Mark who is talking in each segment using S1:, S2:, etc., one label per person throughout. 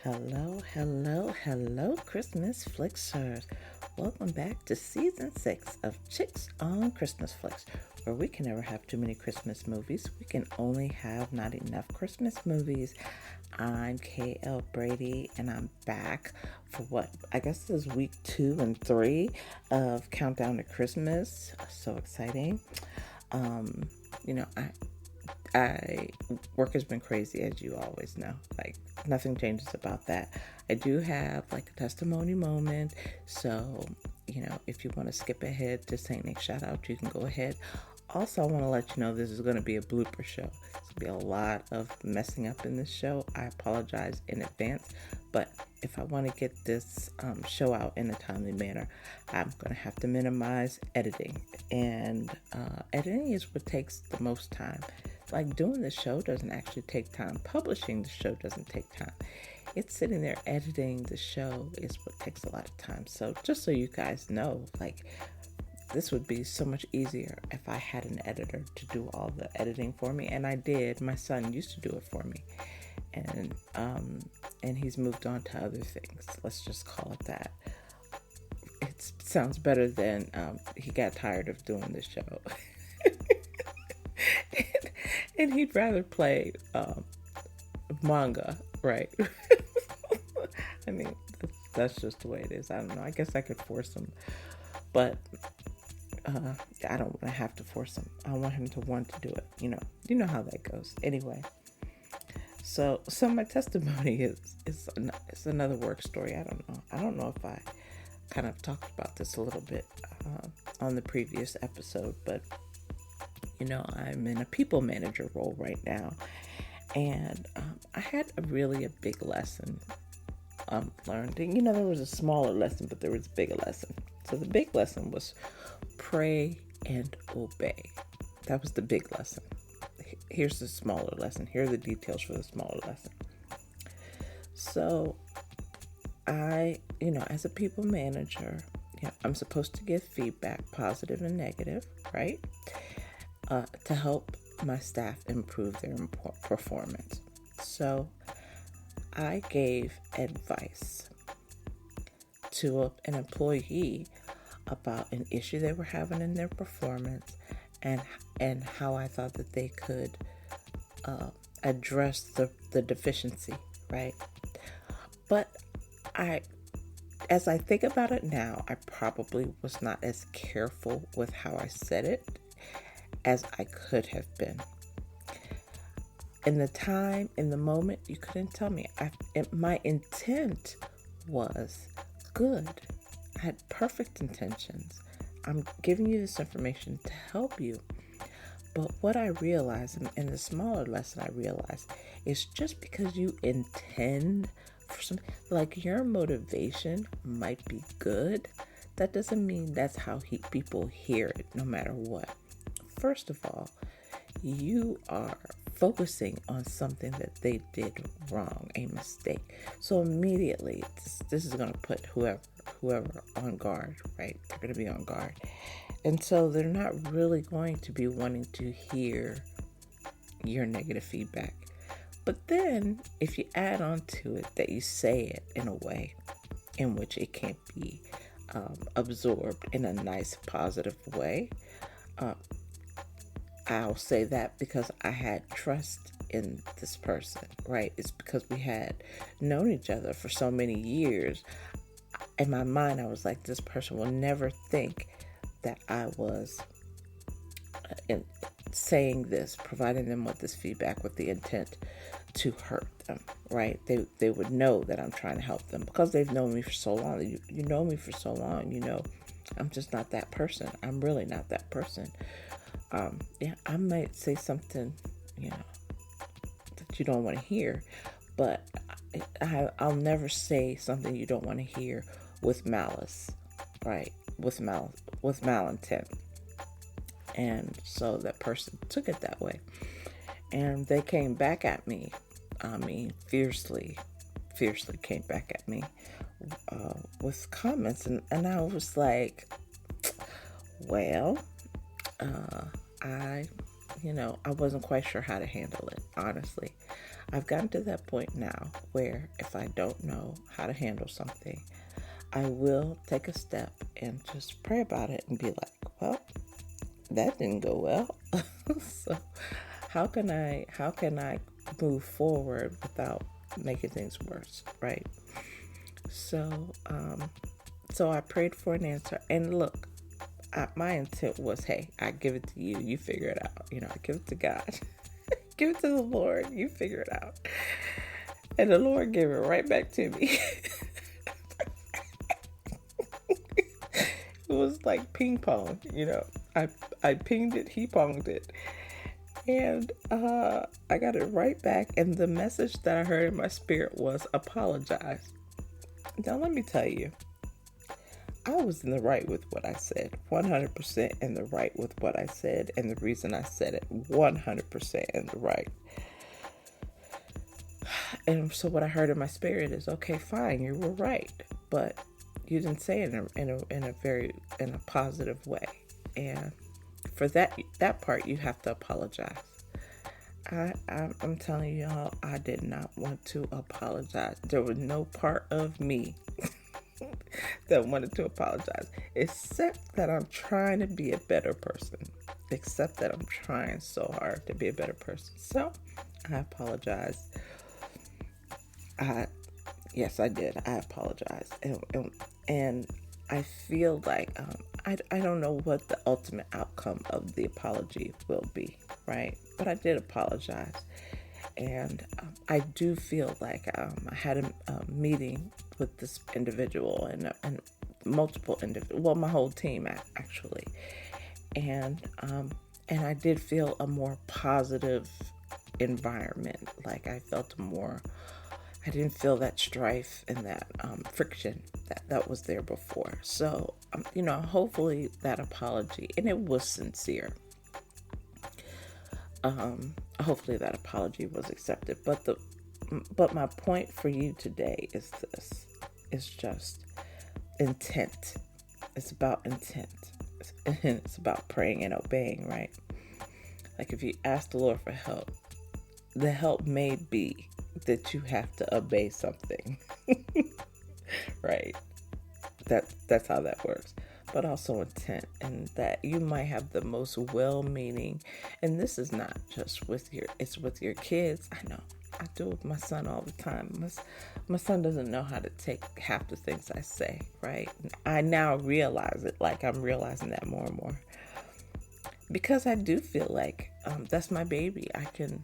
S1: Hello, hello, hello, Christmas Flixers. Welcome back to Season 6 of Chicks on Christmas Flicks, where we can never have too many Christmas movies. We can only have not enough Christmas movies. I'm KL Brady, and I'm back for what I guess this is week 2 and 3 of Countdown to Christmas. So exciting. Um, you know, I work has been crazy, as you always know. Like, nothing changes about that. I do have like a testimony moment, so if you want to skip ahead to Saint Nick shout out, you can go ahead. Also, I want to let you know this is going to be a blooper show. It's going to be a lot of messing up in this show. I apologize in advance, but if I want to get this show out in a timely manner, I'm going to have to minimize editing. And editing is what takes the most time. Like, doing the show doesn't actually take time. Publishing the show doesn't take time. It's sitting there editing the show is what takes a lot of time. So just so you guys know, like, this would be so much easier if I had an editor to do all the editing for me. And I did. My son used to do it for me. And he's moved on to other things. Let's just call it that. It sounds better than he got tired of doing the show. and he'd rather play manga, right? I mean, that's just the way it is. I don't know. I guess I could force him, but I don't want to have to force him. I want him to want to do it. You know how that goes. Anyway, so my testimony is another work story. I don't know if I kind of talked about this a little bit on the previous episode, but I'm in a people manager role right now, and I had a big lesson learned. And, there was a smaller lesson, but there was a bigger lesson. So the big lesson was pray and obey. That was the big lesson. Here's the smaller lesson. Here are the details for the smaller lesson. So I, as a people manager, I'm supposed to give feedback, positive and negative, right? To help my staff improve their performance. So I gave advice to an employee about an issue they were having in their performance and how I thought that they could address the deficiency, right? But as I think about it now, I probably was not as careful with how I said it as I could have been. In the moment, you couldn't tell me. My intent was good. I had perfect intentions. I'm giving you this information to help you. But what I realized, and the smaller lesson I realized, is just because you intend for something, like your motivation might be good, that doesn't mean that's how people hear it, no matter what. First of all, you are focusing on something that they did wrong, a mistake. So immediately, this is going to put whoever on guard, right? They're going to be on guard. And so they're not really going to be wanting to hear your negative feedback. But then, if you add on to it that you say it in a way in which it can't be absorbed in a nice, positive way, I'll say that because I had trust in this person, right? It's because we had known each other for so many years. In my mind, I was like, this person will never think that I was saying this, providing them with this feedback with the intent to hurt them, right? They would know that I'm trying to help them because they've known me for so long. You know me for so long, I'm just not that person. I'm really not that person. I might say something, that you don't want to hear, but I'll never say something you don't want to hear with malice, right? With malintent. And so that person took it that way. And they came back at me. I mean, fiercely came back at me with comments. And I was like, well, I wasn't quite sure how to handle it, honestly. I've gotten to that point now where if I don't know how to handle something, I will take a step and just pray about it and be like, well, that didn't go well. So how can I move forward without making things worse, right? So I prayed for an answer, and look, my intent was, hey, I give it to you, you figure it out. I give it to God, give it to the Lord, you figure it out. And the Lord gave it right back to me. It was like ping pong, I pinged it, he ponged it, and I got it right back. And the message that I heard in my spirit was apologize. Now let me tell you, I was in the right with what I said, 100% in the right with what I said, and the reason I said it, 100% in the right. And so what I heard in my spirit is, okay, fine, you were right, but you didn't say it in a positive way, and for that part you have to apologize. I'm telling y'all, I did not want to apologize. There was no part of me that wanted to apologize, except that I'm trying to be a better person. Except that I'm trying so hard to be a better person. So I apologize. Yes, I did. I apologized, and I feel like I don't know what the ultimate outcome of the apology will be, right? But I did apologize, and I do feel like I had a meeting with this individual and multiple individuals. Well, my whole team actually, and I did feel a more positive environment. Like I didn't feel that strife and that friction that was there before. So, hopefully that apology, and it was sincere. Hopefully that apology was accepted. But my point for you today is this: it's just intent. It's about intent, and it's about praying and obeying, right? Like if you ask the Lord for help, the help may be that you have to obey something. Right? That's how that works. But also intent, and that you might have the most well-meaning, and this is not just it's with your kids. I know, I do it with my son all the time. My son doesn't know how to take half the things I say, right? I now realize it, like I'm realizing that more and more, because I do feel like that's my baby. I can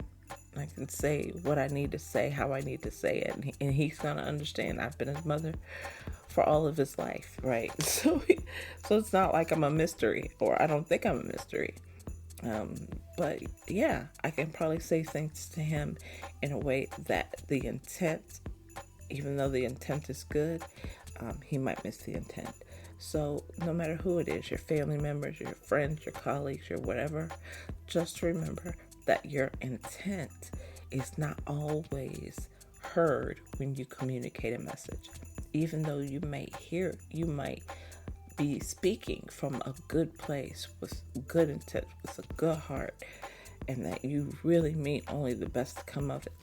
S1: say what I need to say, how I need to say it, and he's gonna understand. I've been his mother for all of his life, right? So it's not like I'm a mystery, or I don't think I'm a mystery. But yeah, I can probably say things to him in a way that the intent, even though the intent is good, he might miss the intent. So no matter who it is, your family members, your friends, your colleagues, your whatever, just remember that your intent is not always heard when you communicate a message. Even though you might be speaking from a good place with good intent, with a good heart, and that you really mean only the best to come of it.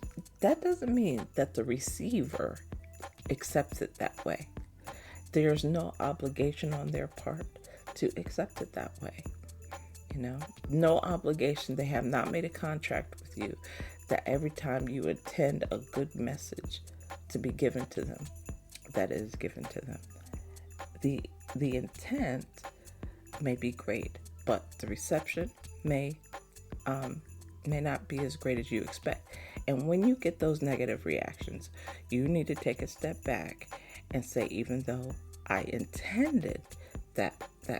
S1: That doesn't mean that the receiver accepts it that way. There's no obligation on their part to accept it that way. No obligation. They have not made a contract with you that every time you attend a good message to be given to them, that is given to them. The intent may be great, but the reception may not be as great as you expect. And when you get those negative reactions, you need to take a step back and say, even though I intended that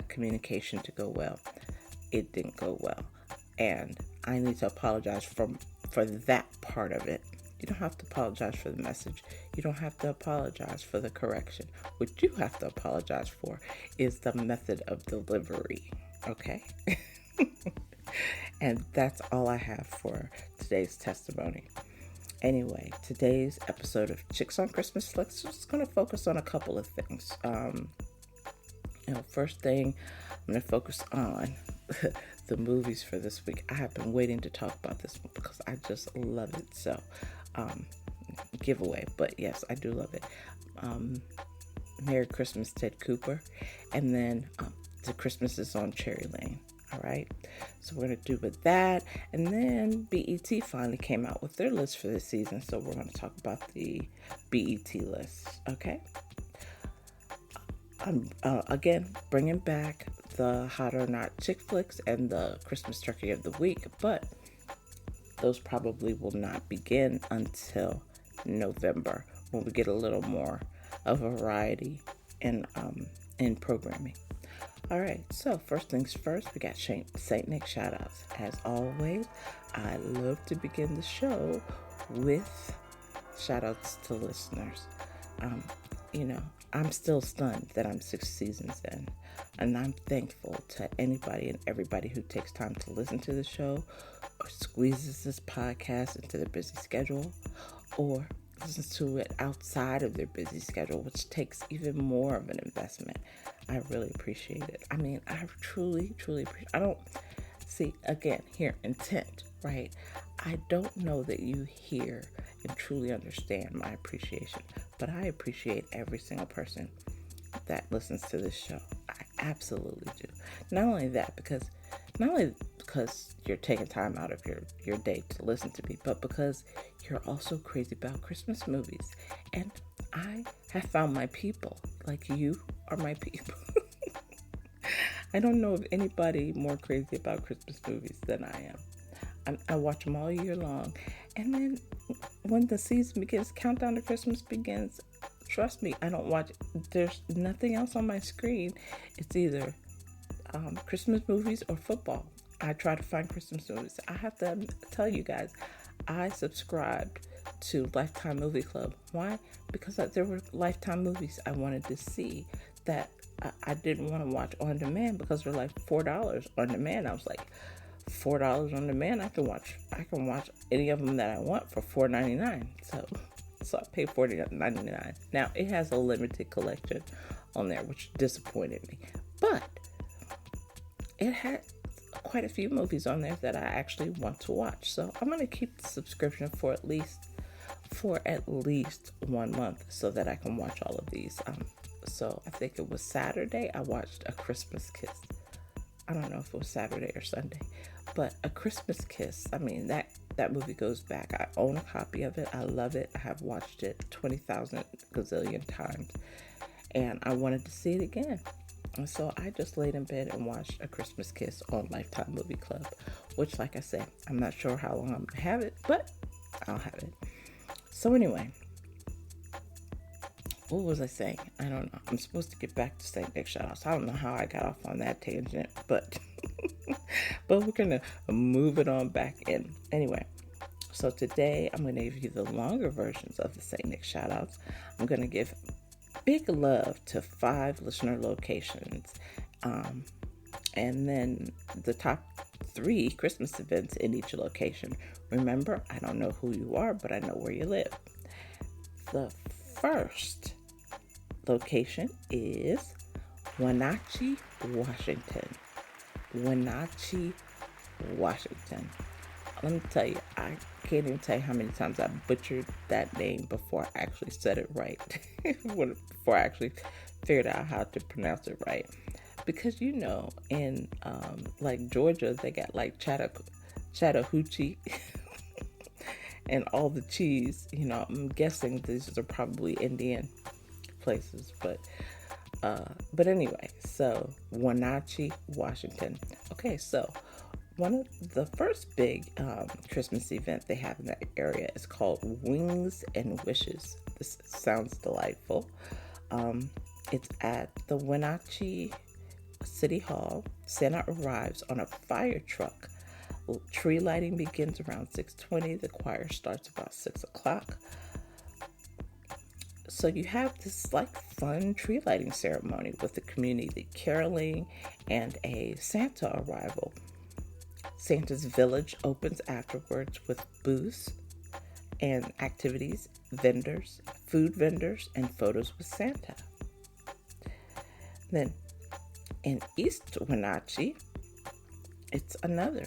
S1: communication to go well, it didn't go well, and I need to apologize for that part of it. You don't have to apologize for the message. You don't have to apologize for the correction. What you have to apologize for is the method of delivery, okay? And that's all I have for today's testimony. Anyway, today's episode of Chicks on Christmas, let's just going to focus on a couple of things. First thing, I'm going to focus on the movies for this week. I have been waiting to talk about this one because I just love it. So giveaway. But yes, I do love it. Merry Christmas, Ted Cooper. And then the Christmas is on Cherry Lane. All right. So we're going to do with that. And then BET finally came out with their list for this season. So we're going to talk about the BET list. Okay. I'm again bringing back the Hot or Not chick flicks and the Christmas turkey of the week, but those probably will not begin until November, when we get a little more of a variety in programming. All right, so first things first, we got Saint Nick shout-outs. As always, I love to begin the show with shout-outs to listeners. I'm still stunned that I'm 6 seasons in, and I'm thankful to anybody and everybody who takes time to listen to the show or squeezes this podcast into their busy schedule or listens to it outside of their busy schedule, which takes even more of an investment. I really appreciate it. I mean, I truly appreciate it. I don't see, again, here, intent, right? I don't know that you hear and truly understand my appreciation, but I appreciate every single person that listens to this show. I absolutely do. Not only because you're taking time out of your day to listen to me, but because you're also crazy about Christmas movies. And I have found my people. Like, you are my people. I don't know of anybody more crazy about Christmas movies than I am. I watch them all year long. And then when the season begins, countdown to Christmas begins, trust me, I don't watch, there's nothing else on my screen. It's either Christmas movies or football. I try to find Christmas movies. I have to tell you guys, I subscribed to Lifetime Movie Club. Why? Because there were Lifetime movies I wanted to see that I didn't want to watch on demand because they're like $4 on demand. I was like, $4 on demand, I can watch any of them that I want for $4.99. So I paid $40.99. Now it has a limited collection on there, which disappointed me, but it had quite a few movies on there that I actually want to watch. So I'm going to keep the subscription for at least 1 month so that I can watch all of these. So I think it was Saturday I watched A Christmas Kiss. I don't know if it was Saturday or Sunday, but A Christmas Kiss, I mean, that movie goes back. I own a copy of it. I love it. I have watched it 20,000 gazillion times, and I wanted to see it again. And so I just laid in bed and watched A Christmas Kiss on Lifetime Movie Club, which, like I said, I'm not sure how long I'm going to have it, but I'll have it. So anyway, what was I saying? I don't know. I'm supposed to get back to St. Nick shoutouts. I don't know how I got off on that tangent, but we're going to move it on back in. Anyway, so today I'm going to give you the longer versions of the St. Nick shoutouts. I'm going to give big love to 5 listener locations, and then the top 3 Christmas events in each location. Remember, I don't know who you are, but I know where you live. The first location is Wenatchee, Washington. Wenatchee, Washington. Let me tell you, I can't even tell you how many times I butchered that name before I actually said it right. Before I actually figured out how to pronounce it right. Because, in like Georgia, they got like Chattahoochee and all the cheese. I'm guessing these are probably Indian places, but anyway, so Wenatchee, Washington. Okay, so one of the first big Christmas event they have in that area is called Wings and Wishes. This sounds delightful. It's at the Wenatchee City Hall. Santa arrives on a fire truck. Tree lighting begins around 6:20. The choir starts about 6 o'clock. So you have this like fun tree lighting ceremony with the community caroling and a Santa arrival. Santa's Village opens afterwards with booths and activities, vendors, food vendors, and photos with Santa. Then in East Wenatchee, it's another,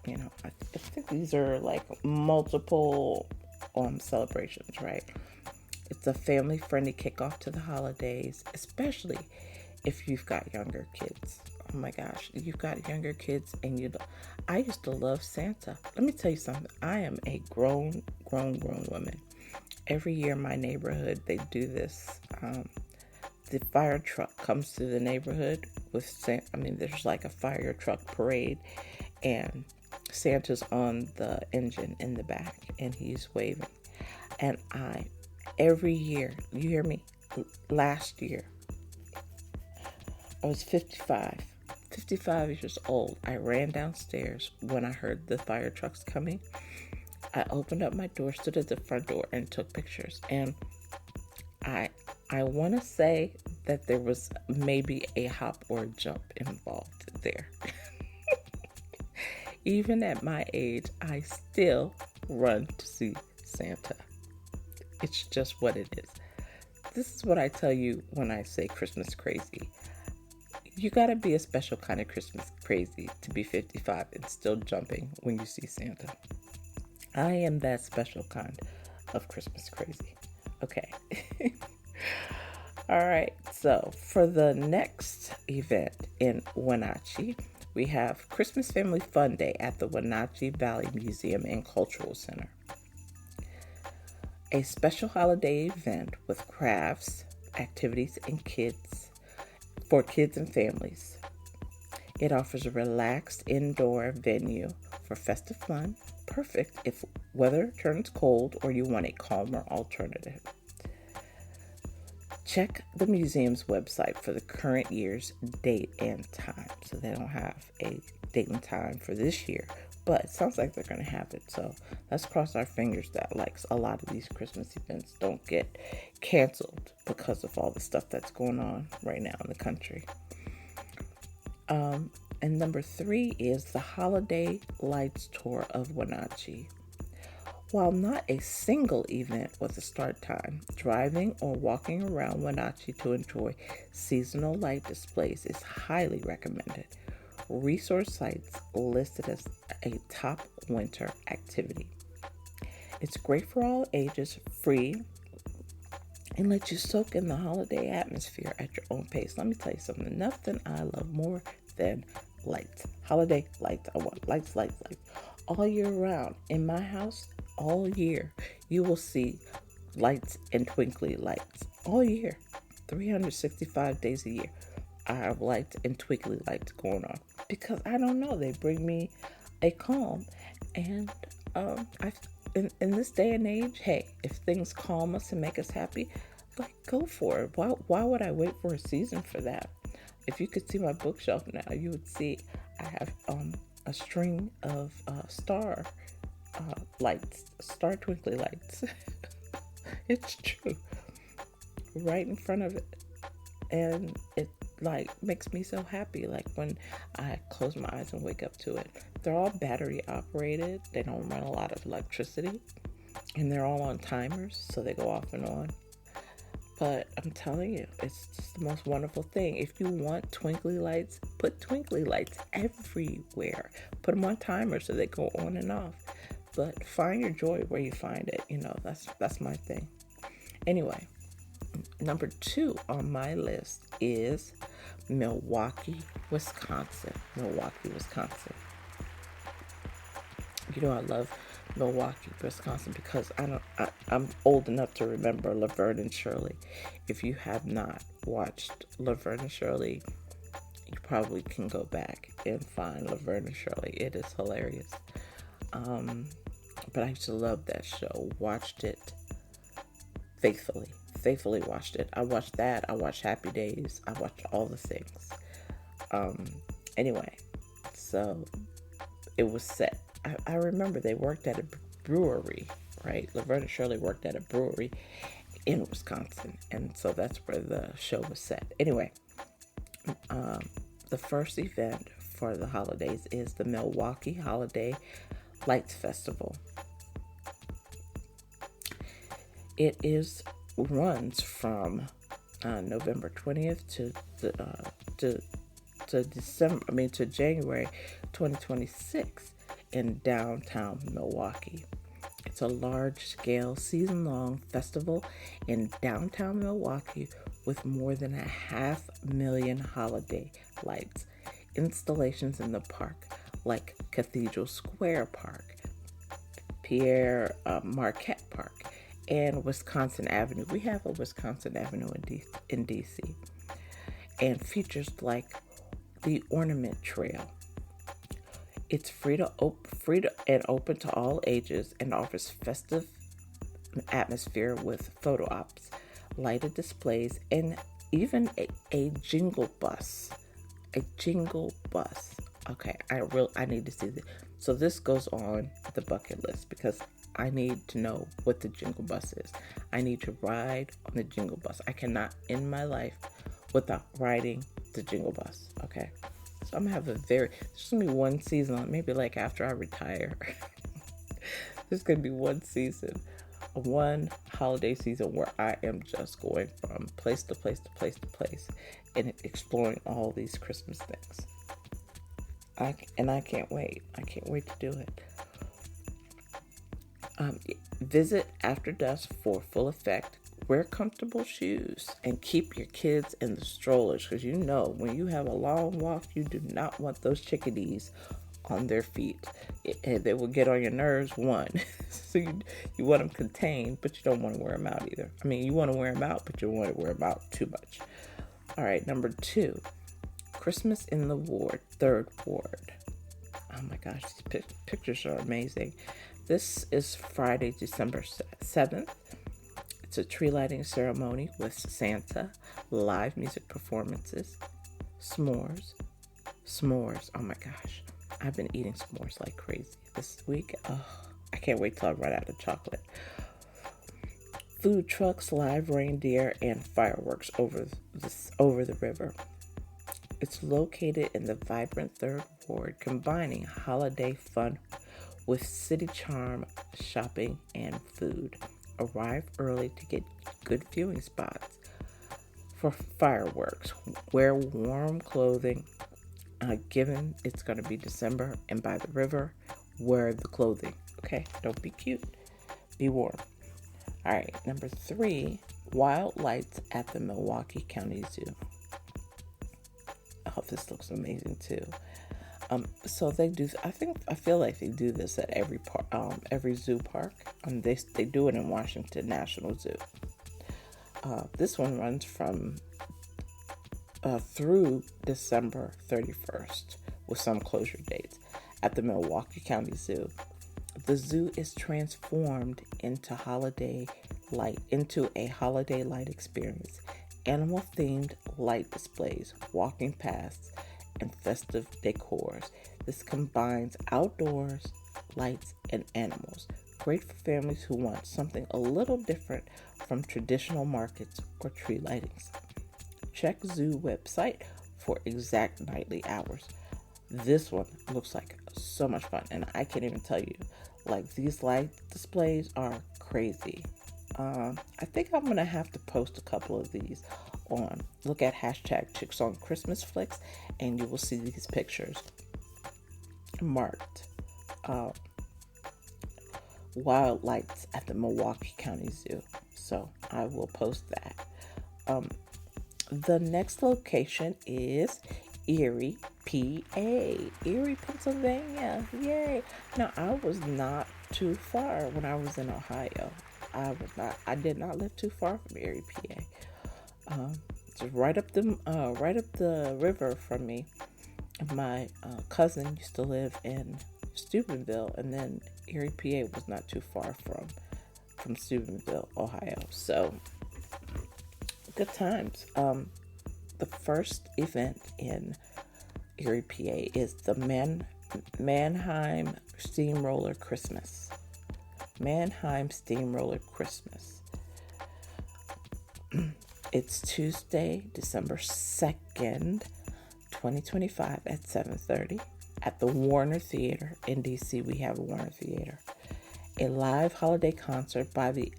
S1: I think these are like multiple celebrations, right? It's a family-friendly kickoff to the holidays, especially if you've got younger kids. Oh my gosh, you've got younger kids, and I used to love Santa. Let me tell you something. I am a grown woman. Every year in my neighborhood, they do this. The fire truck comes through the neighborhood with Santa. I mean, there's like a fire truck parade, and Santa's on the engine in the back, and he's waving. And every year, you hear me? Last year, I was 55 years old. I ran downstairs when I heard the fire trucks coming. I opened up my door, stood at the front door, and took pictures. And I want to say that there was maybe a hop or a jump involved there. Even at my age, I still run to see Santa. It's just what it is. This is what I tell you when I say Christmas crazy. You gotta be a special kind of Christmas crazy to be 55 and still jumping when you see Santa. I am that special kind of Christmas crazy. Okay. All right. So for the next event in Wenatchee, we have Christmas Family Fun Day at the Wenatchee Valley Museum and Cultural Center. A special holiday event with crafts, activities, and for kids and families. It offers a relaxed indoor venue for festive fun, perfect if weather turns cold or you want a calmer alternative. Check the museum's website for the current year's date and time. So they don't have a date and time for this year, but it sounds like they're going to have it. So let's cross our fingers that a lot of these Christmas events don't get canceled because of all the stuff that's going on right now in the country. And number 3 is the Holiday Lights Tour of Wenatchee. While not a single event with a start time, driving or walking around Wenatchee to enjoy seasonal light displays is highly recommended. Resource sites listed as a top winter activity. It's great for all ages, free, and lets you soak in the holiday atmosphere at your own pace. Let me tell you something. Nothing I love more than lights. Holiday lights. I want lights. All year round. In my house, all year, you will see lights and twinkly lights. All year. 365 days a year. I have lights and twinkly lights going on. Because I don't know, they bring me a calm. And in this day and age, hey, if things calm us and make us happy, like, go for it. Why would I wait for a season for that? If you could see my bookshelf now, you would see I have a string of star lights, star twinkly lights. It's true. Right in front of it. And it makes me so happy. Like when I close my eyes and wake up to it. They're all battery operated. They don't run a lot of electricity. And they're all on timers, so they go off and on. But I'm telling you, it's just the most wonderful thing. If you want twinkly lights, put twinkly lights everywhere. Put them on timers so they go on and off. But find your joy where you find it. That's my thing. Anyway, number 2 on my list is Milwaukee, Wisconsin. I love Milwaukee, Wisconsin because I'm old enough to remember Laverne and Shirley. If you have not watched Laverne and Shirley, you probably can go back and find Laverne and Shirley. It is hilarious. But I used to love that show. Watched it faithfully watched it. I watched that. I watched Happy Days. I watched all the things. Anyway, so it was set. I remember they worked at a brewery, right? Laverne and Shirley worked at a brewery in Wisconsin, and so that's where the show was set. Anyway, the first event for the holidays is the Milwaukee Holiday Lights Festival. It runs from November 20th to January 2026 in downtown Milwaukee. It's a large-scale, season-long festival in downtown Milwaukee with more than 500,000 holiday lights. Installations in the park, like Cathedral Square Park, Pierre Marquette Park, and Wisconsin Avenue. We have a Wisconsin Avenue in DC. And features like the Ornament Trail. It's free to and open to all ages, and offers festive atmosphere with photo ops, lighted displays, and even a jingle bus. A jingle bus. Okay, I need to see this. So this goes on the bucket list because I need to know what the jingle bus is. I need to ride on the jingle bus. I cannot end my life without riding the jingle bus. Okay, so I'm gonna have there's gonna be one season, maybe like after I retire. There's gonna be one holiday season where I am just going from place to place to place to place and exploring all these Christmas things. I can't wait. I can't wait to do it. Visit after dusk for full effect. Wear comfortable shoes and keep your kids in the strollers, because you know when you have a long walk, you do not want those chickadees on their feet. They will get on your nerves, one. So you want them contained, but you don't want to wear them out either. I mean, you want to wear them out, but you want to wear them out too much. All right, number 2, Christmas in the Ward, 3rd Ward. Oh my gosh, these pictures are amazing. This is Friday, December 7th. It's a tree lighting ceremony with Santa, live music performances, s'mores. Oh my gosh. I've been eating s'mores like crazy this week. Oh, I can't wait till I run out of chocolate. Food trucks, live reindeer, and fireworks over the river. It's located in the vibrant 3rd Ward, combining holiday fun with city charm, shopping, and food. Arrive early to get good viewing spots for fireworks. Wear warm clothing, given it's going to be December and by the river. Wear the clothing, okay? Don't be cute. Be warm. All right, number 3, wild lights at the Milwaukee County Zoo. Oh, this looks amazing too. So they do. I feel like they do this at every zoo park. They do it in Washington National Zoo. This one runs from through December 31st with some closure dates at the Milwaukee County Zoo. The zoo is transformed into a holiday light experience. Animal-themed light displays, walking paths, and festive decors. This combines outdoors, lights, and animals. Great for families who want something a little different from traditional markets or tree lightings. Check zoo website for exact nightly hours. This one looks like so much fun, and I can't even tell you, like, these light displays are crazy. I think I'm gonna have to post a couple of these on. Look at hashtag Chicks on Christmas Flicks, and you will see these pictures marked wild lights at the Milwaukee County Zoo. So I will post that. The next location is Erie, PA. Erie, Pennsylvania. Yay. Now, I was not too far when I was in Ohio. I did not live too far from Erie, PA. It's right up the river from me. My cousin used to live in Steubenville, and then Erie, PA was not too far from Steubenville, Ohio. So, good times. The first event in Erie, PA is the Mannheim Steamroller Christmas. Mannheim Steamroller Christmas. It's Tuesday, December 2nd, 2025 at 7:30 at the Warner Theater in DC. We have a Warner Theater. A live holiday concert by the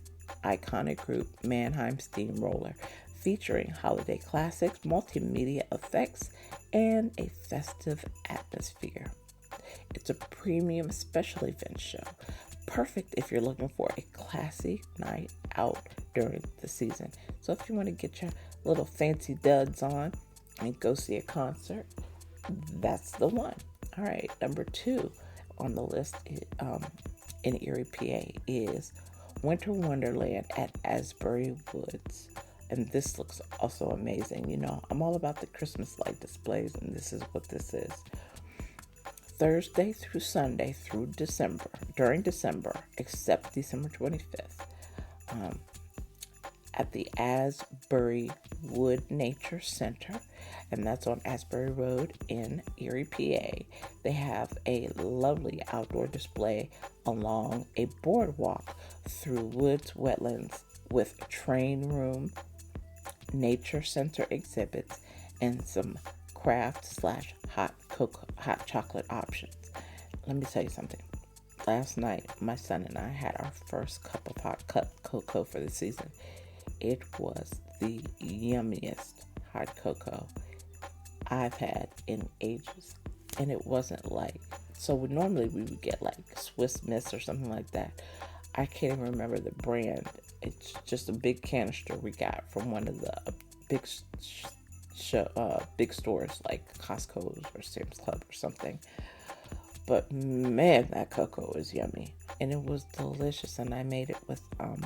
S1: iconic group Mannheim Steamroller, featuring holiday classics, multimedia effects, and a festive atmosphere. It's a premium special event show perfect if you're looking for a classy night out during the season. So if you want to get your little fancy duds on and go see a concert, that's the one. All right, number 2 on the list in Erie, PA is Winter Wonderland at Asbury Woods. And this looks also amazing. You know, I'm all about the Christmas light displays, and this is what this is. Thursday through Sunday through December, during December, except December 25th, at the Asbury Wood Nature Center, and that's on Asbury Road in Erie, PA. They have a lovely outdoor display along a boardwalk through woods, wetlands with a train room, nature center exhibits, and some craft/hot chocolate options. Let me tell you something. Last night, my son and I had our first cup of hot cocoa for the season. It was the yummiest hot cocoa I've had in ages. And it wasn't like, so normally we would get like Swiss Miss or something like that. I can't even remember the brand. It's just a big canister we got from one of the big stores like Costco's or Sam's Club or something. But man, that cocoa is yummy. And it was delicious. And I made it with, I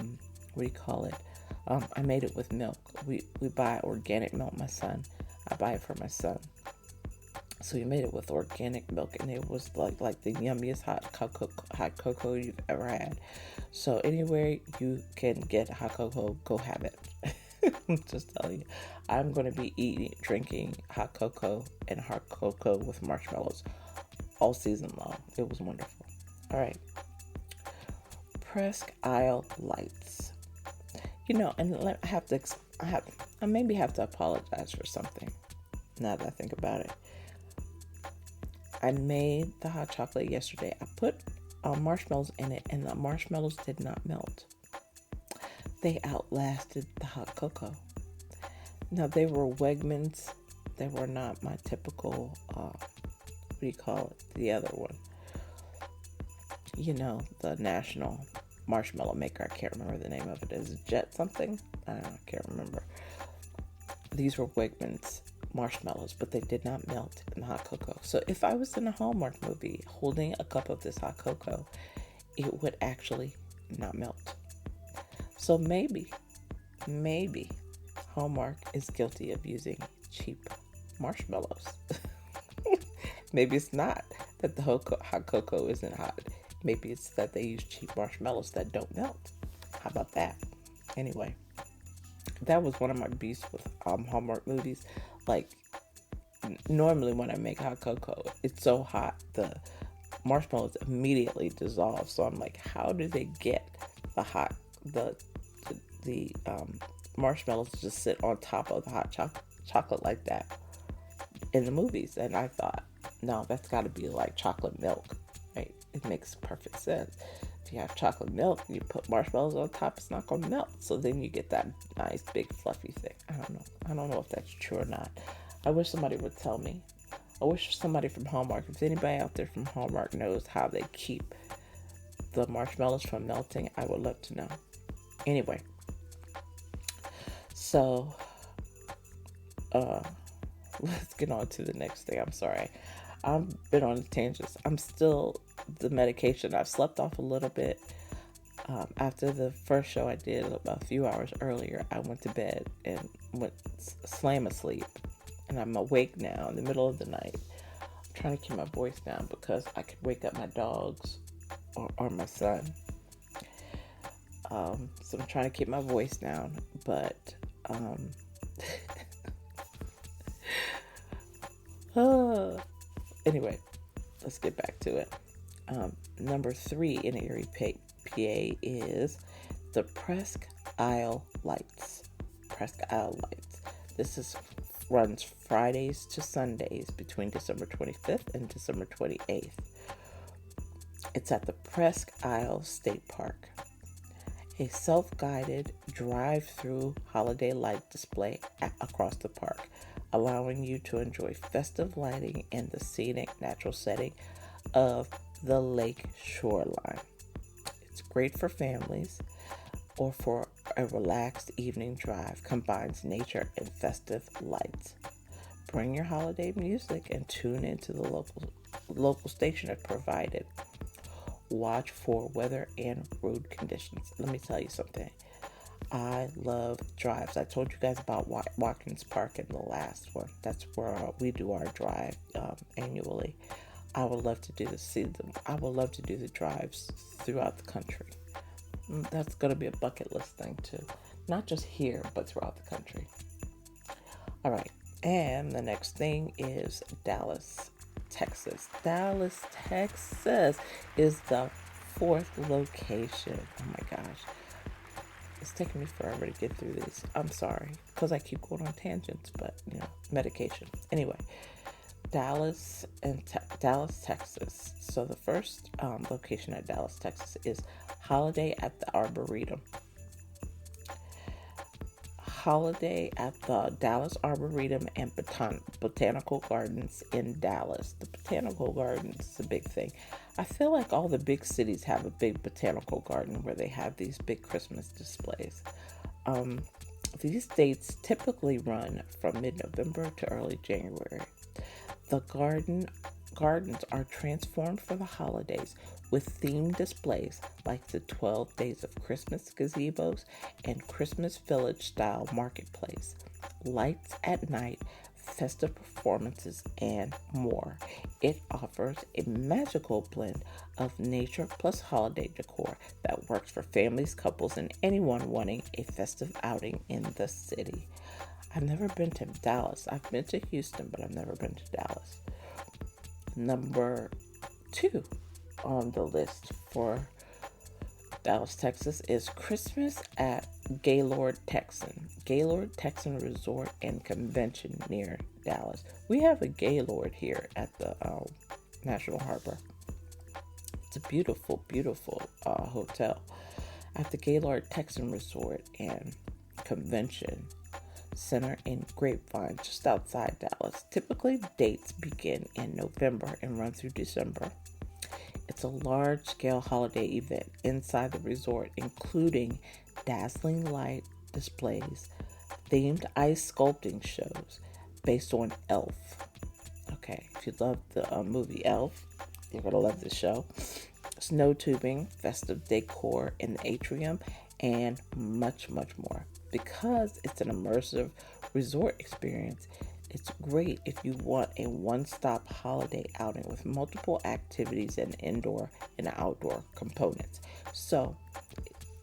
S1: made it with milk. We buy organic milk, I buy it for my son. So we made it with organic milk, and it was like the yummiest hot cocoa you've ever had. So anywhere you can get hot cocoa, go have it. I'm just telling you, I'm going to be drinking hot cocoa and hot cocoa with marshmallows all season long. It was wonderful. All right. Presque Isle Lights. You know, and I maybe have to apologize for something now that I think about it. I made the hot chocolate yesterday. I put marshmallows in it, and the marshmallows did not melt. They outlasted the hot cocoa. Now, they were Wegmans. They were not my typical, the other one. You know, the national marshmallow maker. I can't remember the name of it. Is it Jet something? I can't remember. These were Wegmans marshmallows, but they did not melt in the hot cocoa. So if I was in a Hallmark movie holding a cup of this hot cocoa, it would actually not melt. So maybe Hallmark is guilty of using cheap marshmallows. Maybe it's not that the hot cocoa isn't hot. Maybe it's that they use cheap marshmallows that don't melt. How about that? Anyway, that was one of my beasts with Hallmark movies. Like, normally when I make hot cocoa, it's so hot, the marshmallows immediately dissolve. So I'm like, how do they get the marshmallows to just sit on top of the hot chocolate like that in the movies? And I thought, no, that's got to be like chocolate milk, right? It makes perfect sense. If you have chocolate milk and you put marshmallows on top, it's not going to melt. So then you get that nice big fluffy thing. I don't know if that's true or not. I wish somebody would tell me. I wish somebody from Hallmark, if anybody out there from Hallmark knows how they keep the marshmallows from melting, I would love to know. Anyway, so let's get on to the next thing. I'm sorry. I've been on tangents. I'm still the medication. I've slept off a little bit. After the first show I did a few hours earlier, I went to bed and went slam asleep. And I'm awake now in the middle of the night. I'm trying to keep my voice down because I could wake up my dogs or my son. So I'm trying to keep my voice down, but anyway, let's get back to it. Number 3 in Erie, PA is the Presque Isle Lights. Presque Isle Lights. This runs Fridays to Sundays between December 25th and December 28th. It's at the Presque Isle State Park. A self-guided drive-through holiday light display across the park, allowing you to enjoy festive lighting in the scenic natural setting of the lake shoreline. It's great for families or for a relaxed evening drive. Combines nature and festive lights. Bring your holiday music and tune into the local station if provided. Watch for weather and road conditions. Let me tell you something. I love drives. I told you guys about Watkins Park in the last one. That's where we do our drive annually. I would love to do I would love to do the drives throughout the country. That's going to be a bucket list thing too. Not just here, but throughout the country. All right. And the next thing is Dallas, Texas. Dallas, Texas is the fourth location. Oh my gosh. It's taking me forever to get through these. I'm sorry, because I keep going on tangents, but medication. Anyway, Dallas, Texas. So the first location at Dallas, Texas is Holiday at the Arboretum. Holiday at the Dallas Arboretum and Botanical Gardens in Dallas. The Botanical Gardens is a big thing. I feel like all the big cities have a big botanical garden where they have these big Christmas displays. These dates typically run from mid-November to early January. The gardens are transformed for the holidays with themed displays like the 12 Days of Christmas gazebos and Christmas Village style marketplace, lights at night, festive performances, and more. It offers a magical blend of nature plus holiday decor that works for families, couples, and anyone wanting a festive outing in the city. I've never been to Dallas. I've been to Houston, but I've never been to Dallas. Number 2 on the list for Dallas, Texas is Christmas at Gaylord Texan Resort and Convention near Dallas. We have a Gaylord here at the National Harbor. It's a beautiful, beautiful hotel at the Gaylord Texan Resort and Convention Center in Grapevine, just outside Dallas. Typically, dates begin in November and run through December. It's a large-scale holiday event inside the resort, including dazzling light displays, themed ice sculpting shows based on Elf. Okay, if you love the movie Elf, you're going to love this show. Snow tubing, festive decor in the atrium, and much, much more. Because it's an immersive resort experience, it's great if you want a one-stop holiday outing with multiple activities and indoor and outdoor components. So,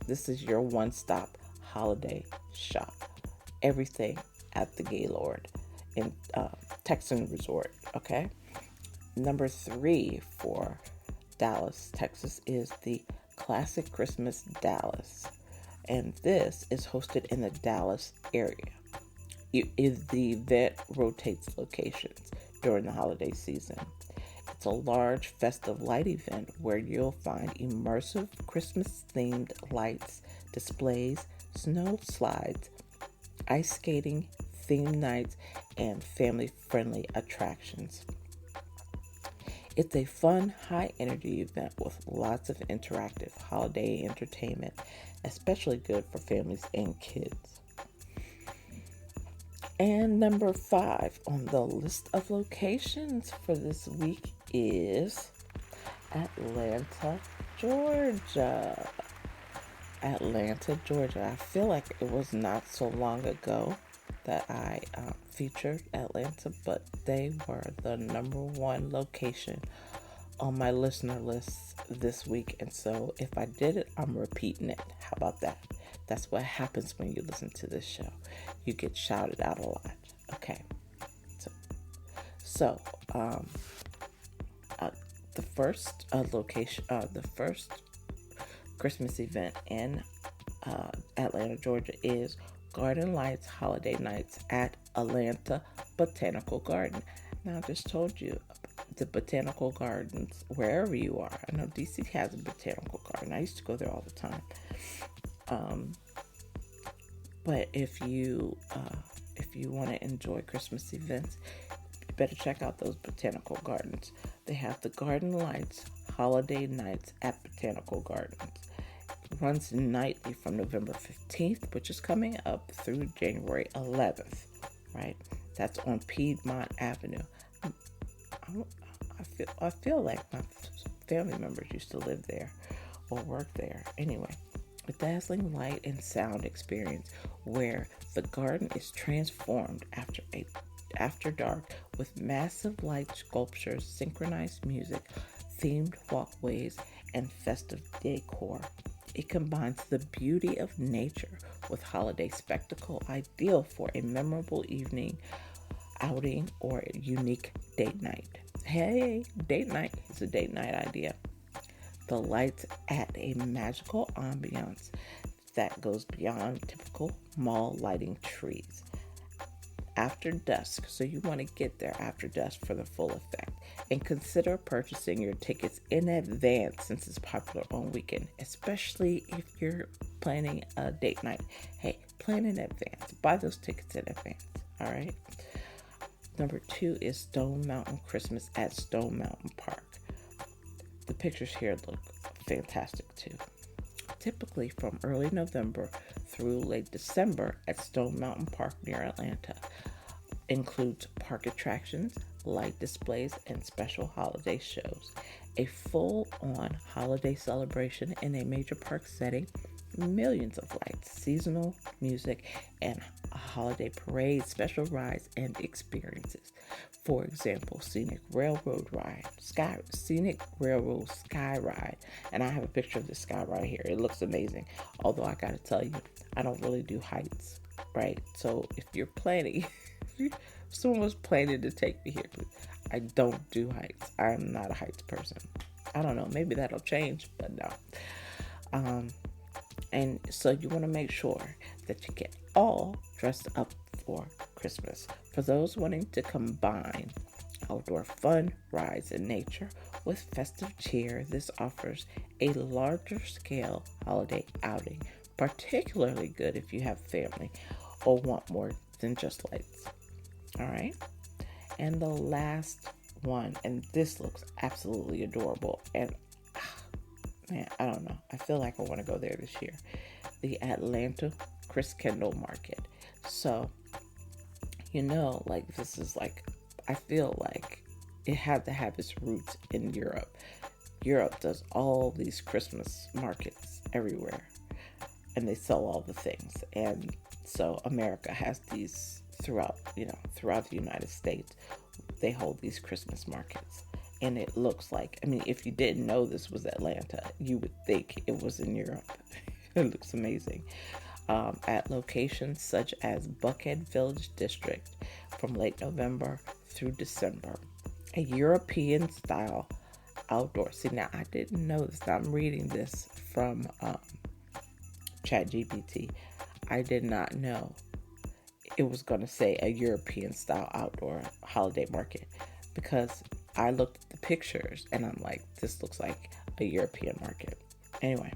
S1: this is your one-stop holiday shop. Everything at the Gaylord in Texan Resort, okay? Number 3 for Dallas, Texas is the Classic Christmas Dallas. And this is hosted in the Dallas area. The event rotates locations during the holiday season. It's a large festive light event where you'll find immersive Christmas-themed lights, displays, snow slides, ice skating, themed nights, and family-friendly attractions. It's a fun, high-energy event with lots of interactive holiday entertainment, especially good for families and kids. And number 5 on the list of locations for this week is Atlanta, Georgia. Atlanta, Georgia. I feel like it was not so long ago that I featured Atlanta, but they were the number 1 location on my listener lists this week. And so if I did it, I'm repeating it. How about that? That's what happens when you listen to this show. You get shouted out a lot. Okay. So the first location, the first Christmas event in Atlanta, Georgia is Garden Lights Holiday Nights at Atlanta Botanical Garden. Now, I just told you the botanical gardens, wherever you are. I know DC has a botanical garden. I used to go there all the time. But if you want to enjoy Christmas events, you better check out those botanical gardens. They have the Garden Lights Holiday Nights at Botanical Gardens. runs nightly from November 15th, which is coming up, through January 11th, right? That's on Piedmont Avenue. I feel like my family members used to live there or work there. Anyway, a dazzling light and sound experience where the garden is transformed after dark with massive light sculptures, synchronized music, themed walkways, and festive decor. It combines the beauty of nature with holiday spectacle, ideal for a memorable evening outing or a unique date night. Hey, date night is a date night idea. The lights add a magical ambiance that goes beyond typical mall lighting trees. After dusk, so you want to get there after dusk for the full effect. And consider purchasing your tickets in advance since it's popular on weekend, especially if you're planning a date night. Hey, plan in advance. Buy those tickets in advance. All right. Number 2 is Stone Mountain Christmas at Stone Mountain Park. The pictures here look fantastic too. Typically from early November through late December at Stone Mountain Park near Atlanta. Includes park attractions, light displays, and special holiday shows. A full-on holiday celebration in a major park setting, millions of lights, seasonal music, and a holiday parade, special rides, and experiences. For example, Scenic Railroad Sky Ride. And I have a picture of the sky right here. It looks amazing. Although I gotta tell you, I don't really do heights, right? So if you're planning, if someone was planning to take me here, I don't do heights. I'm not a heights person. I don't know. Maybe that'll change, but no. And so you want to make sure that you get all dressed up for Christmas. For those wanting to combine outdoor fun, rides, and nature with festive cheer, this offers a larger scale holiday outing, particularly good if you have family or want more than just lights. All right. And the last one, and this looks absolutely adorable, and man, I don't know. I feel like I want to go there this year. The Atlanta Chris Kendall Market. So, this is like, I feel like it had to have its roots in Europe. Europe does all these Christmas markets everywhere, and they sell all the things. And so America has these throughout the United States. They hold these Christmas markets. And it looks like, if you didn't know this was Atlanta, you would think it was in Europe. It looks amazing. At locations such as Buckhead Village District from late November through December. A European-style outdoor. See, now I didn't know this. I'm reading this from ChatGPT. I did not know it was going to say a European-style outdoor holiday market, because I looked at the pictures and I'm like, this looks like a European market. Anyway,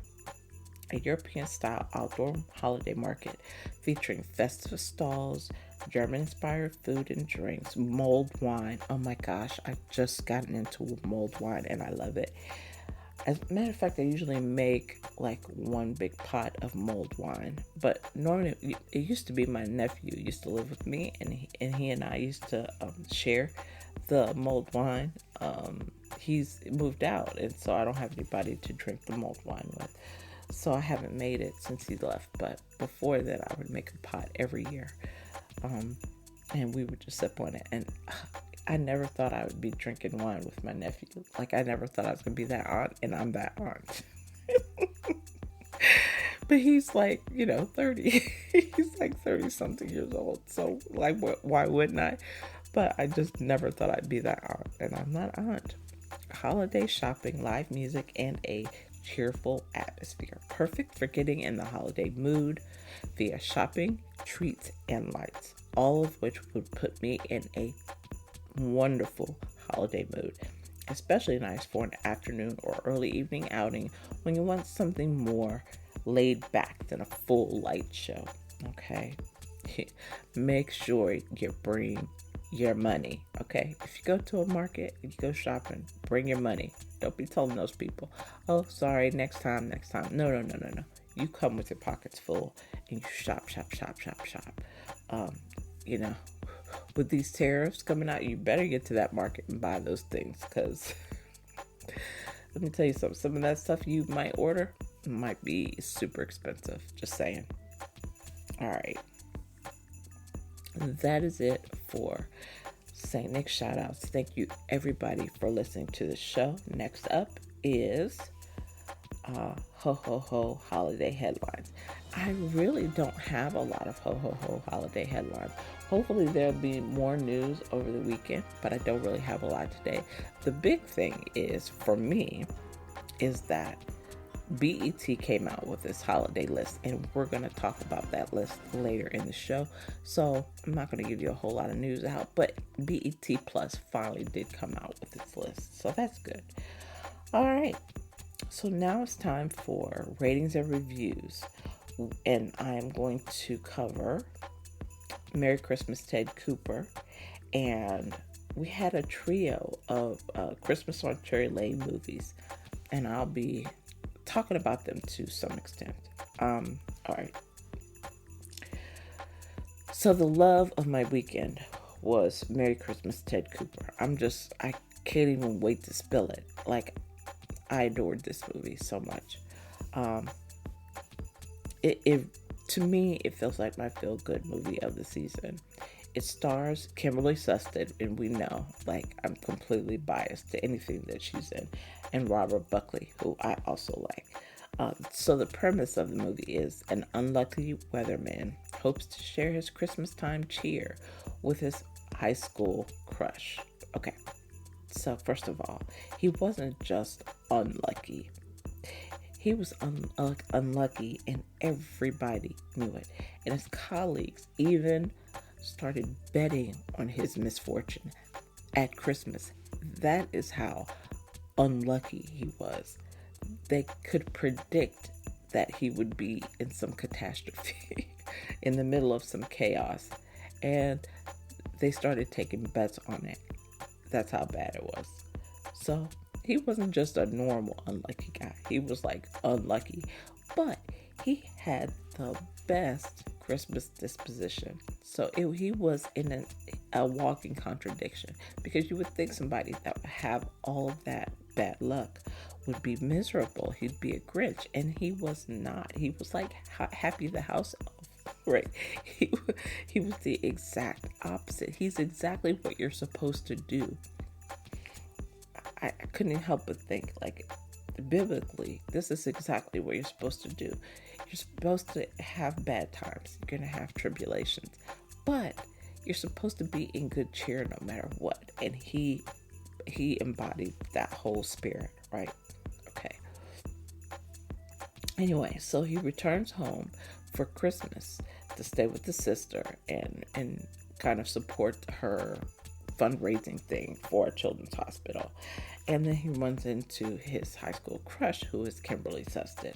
S1: a European-style outdoor holiday market featuring festive stalls, German-inspired food and drinks, mulled wine. Oh my gosh, I've just gotten into mulled wine and I love it. As a matter of fact, I usually make like one big pot of mulled wine. But normally, it used to be my nephew used to live with me, and he and I used to share the mulled wine. He's moved out, and so I don't have anybody to drink the mulled wine with. So I haven't made it since he left. But before that, I would make a pot every year, and we would just sip on it. And I never thought I would be drinking wine with my nephew. Like, I never thought I was going to be that aunt, and I'm that aunt. But he's like, 30. He's like 30-something years old. So, like, why wouldn't I? But I just never thought I'd be that aunt, and I'm not aunt. Holiday shopping, live music, and a cheerful atmosphere. Perfect for getting in the holiday mood via shopping, treats, and lights. All of which would put me in a wonderful holiday mood, especially nice for an afternoon or early evening outing when you want something more laid back than a full light show. Okay, make sure you bring your money. Okay, if you go to a market, if you go shopping, bring your money. Don't be telling those people, oh, sorry, next time. No. you come with your pockets full and you shop, shop, shop, shop, shop. Um, you know, with these tariffs coming out, you better get to that market and buy those things, because let me tell you something. Some of that stuff you might order might be super expensive. Just saying. All right. That is it for St. Nick shoutouts. Thank you, everybody, for listening to the show. Next up is ho ho ho holiday headlines. I really don't have a lot of ho ho ho holiday headlines. Hopefully there'll be more news over the weekend, but I don't really have a lot today. The big thing is, for me, is that BET came out with this holiday list, and we're going to talk about that list later in the show. So I'm not going to give you a whole lot of news out, but BET Plus finally did come out with its list. So that's good. All right. So now it's time for ratings and reviews. And I am going to cover Merry Christmas, Ted Cooper. And we had a trio of Christmas on Cherry Lane movies, and I'll be talking about them to some extent. All right. So the love of my weekend was Merry Christmas, Ted Cooper. I can't even wait to spill it. Like, I adored this movie so much. It to me, it feels like my feel-good movie of the season. It stars Kimberly Susted, and we know, like, I'm completely biased to anything that she's in, and Robert Buckley, who I also like. So the premise of the movie is an unlucky weatherman hopes to share his Christmas time cheer with his high school crush. Okay, so first of all, he wasn't just unlucky. He was unlucky, and everybody knew it. And his colleagues even started betting on his misfortune at Christmas. That is how unlucky he was. They could predict that he would be in some catastrophe, in the middle of some chaos, and they started taking bets on it. That's how bad it was. So he wasn't just a normal unlucky guy. He was like unlucky, but he had the best Christmas disposition. So he was in a walking contradiction, because you would think somebody that would have all of that bad luck would be miserable. He'd be a Grinch, and he was not. He was like happy the house elf, right? He was the exact opposite. He's exactly what you're supposed to do. I couldn't help but think, like, biblically, this is exactly what you're supposed to do. You're supposed to have bad times. You're going to have tribulations. But you're supposed to be in good cheer no matter what. And he embodied that whole spirit, right? Okay. Anyway, so he returns home for Christmas to stay with the sister and kind of support her fundraising thing for a children's hospital. And then he runs into his high school crush, who is Kimberly Susted.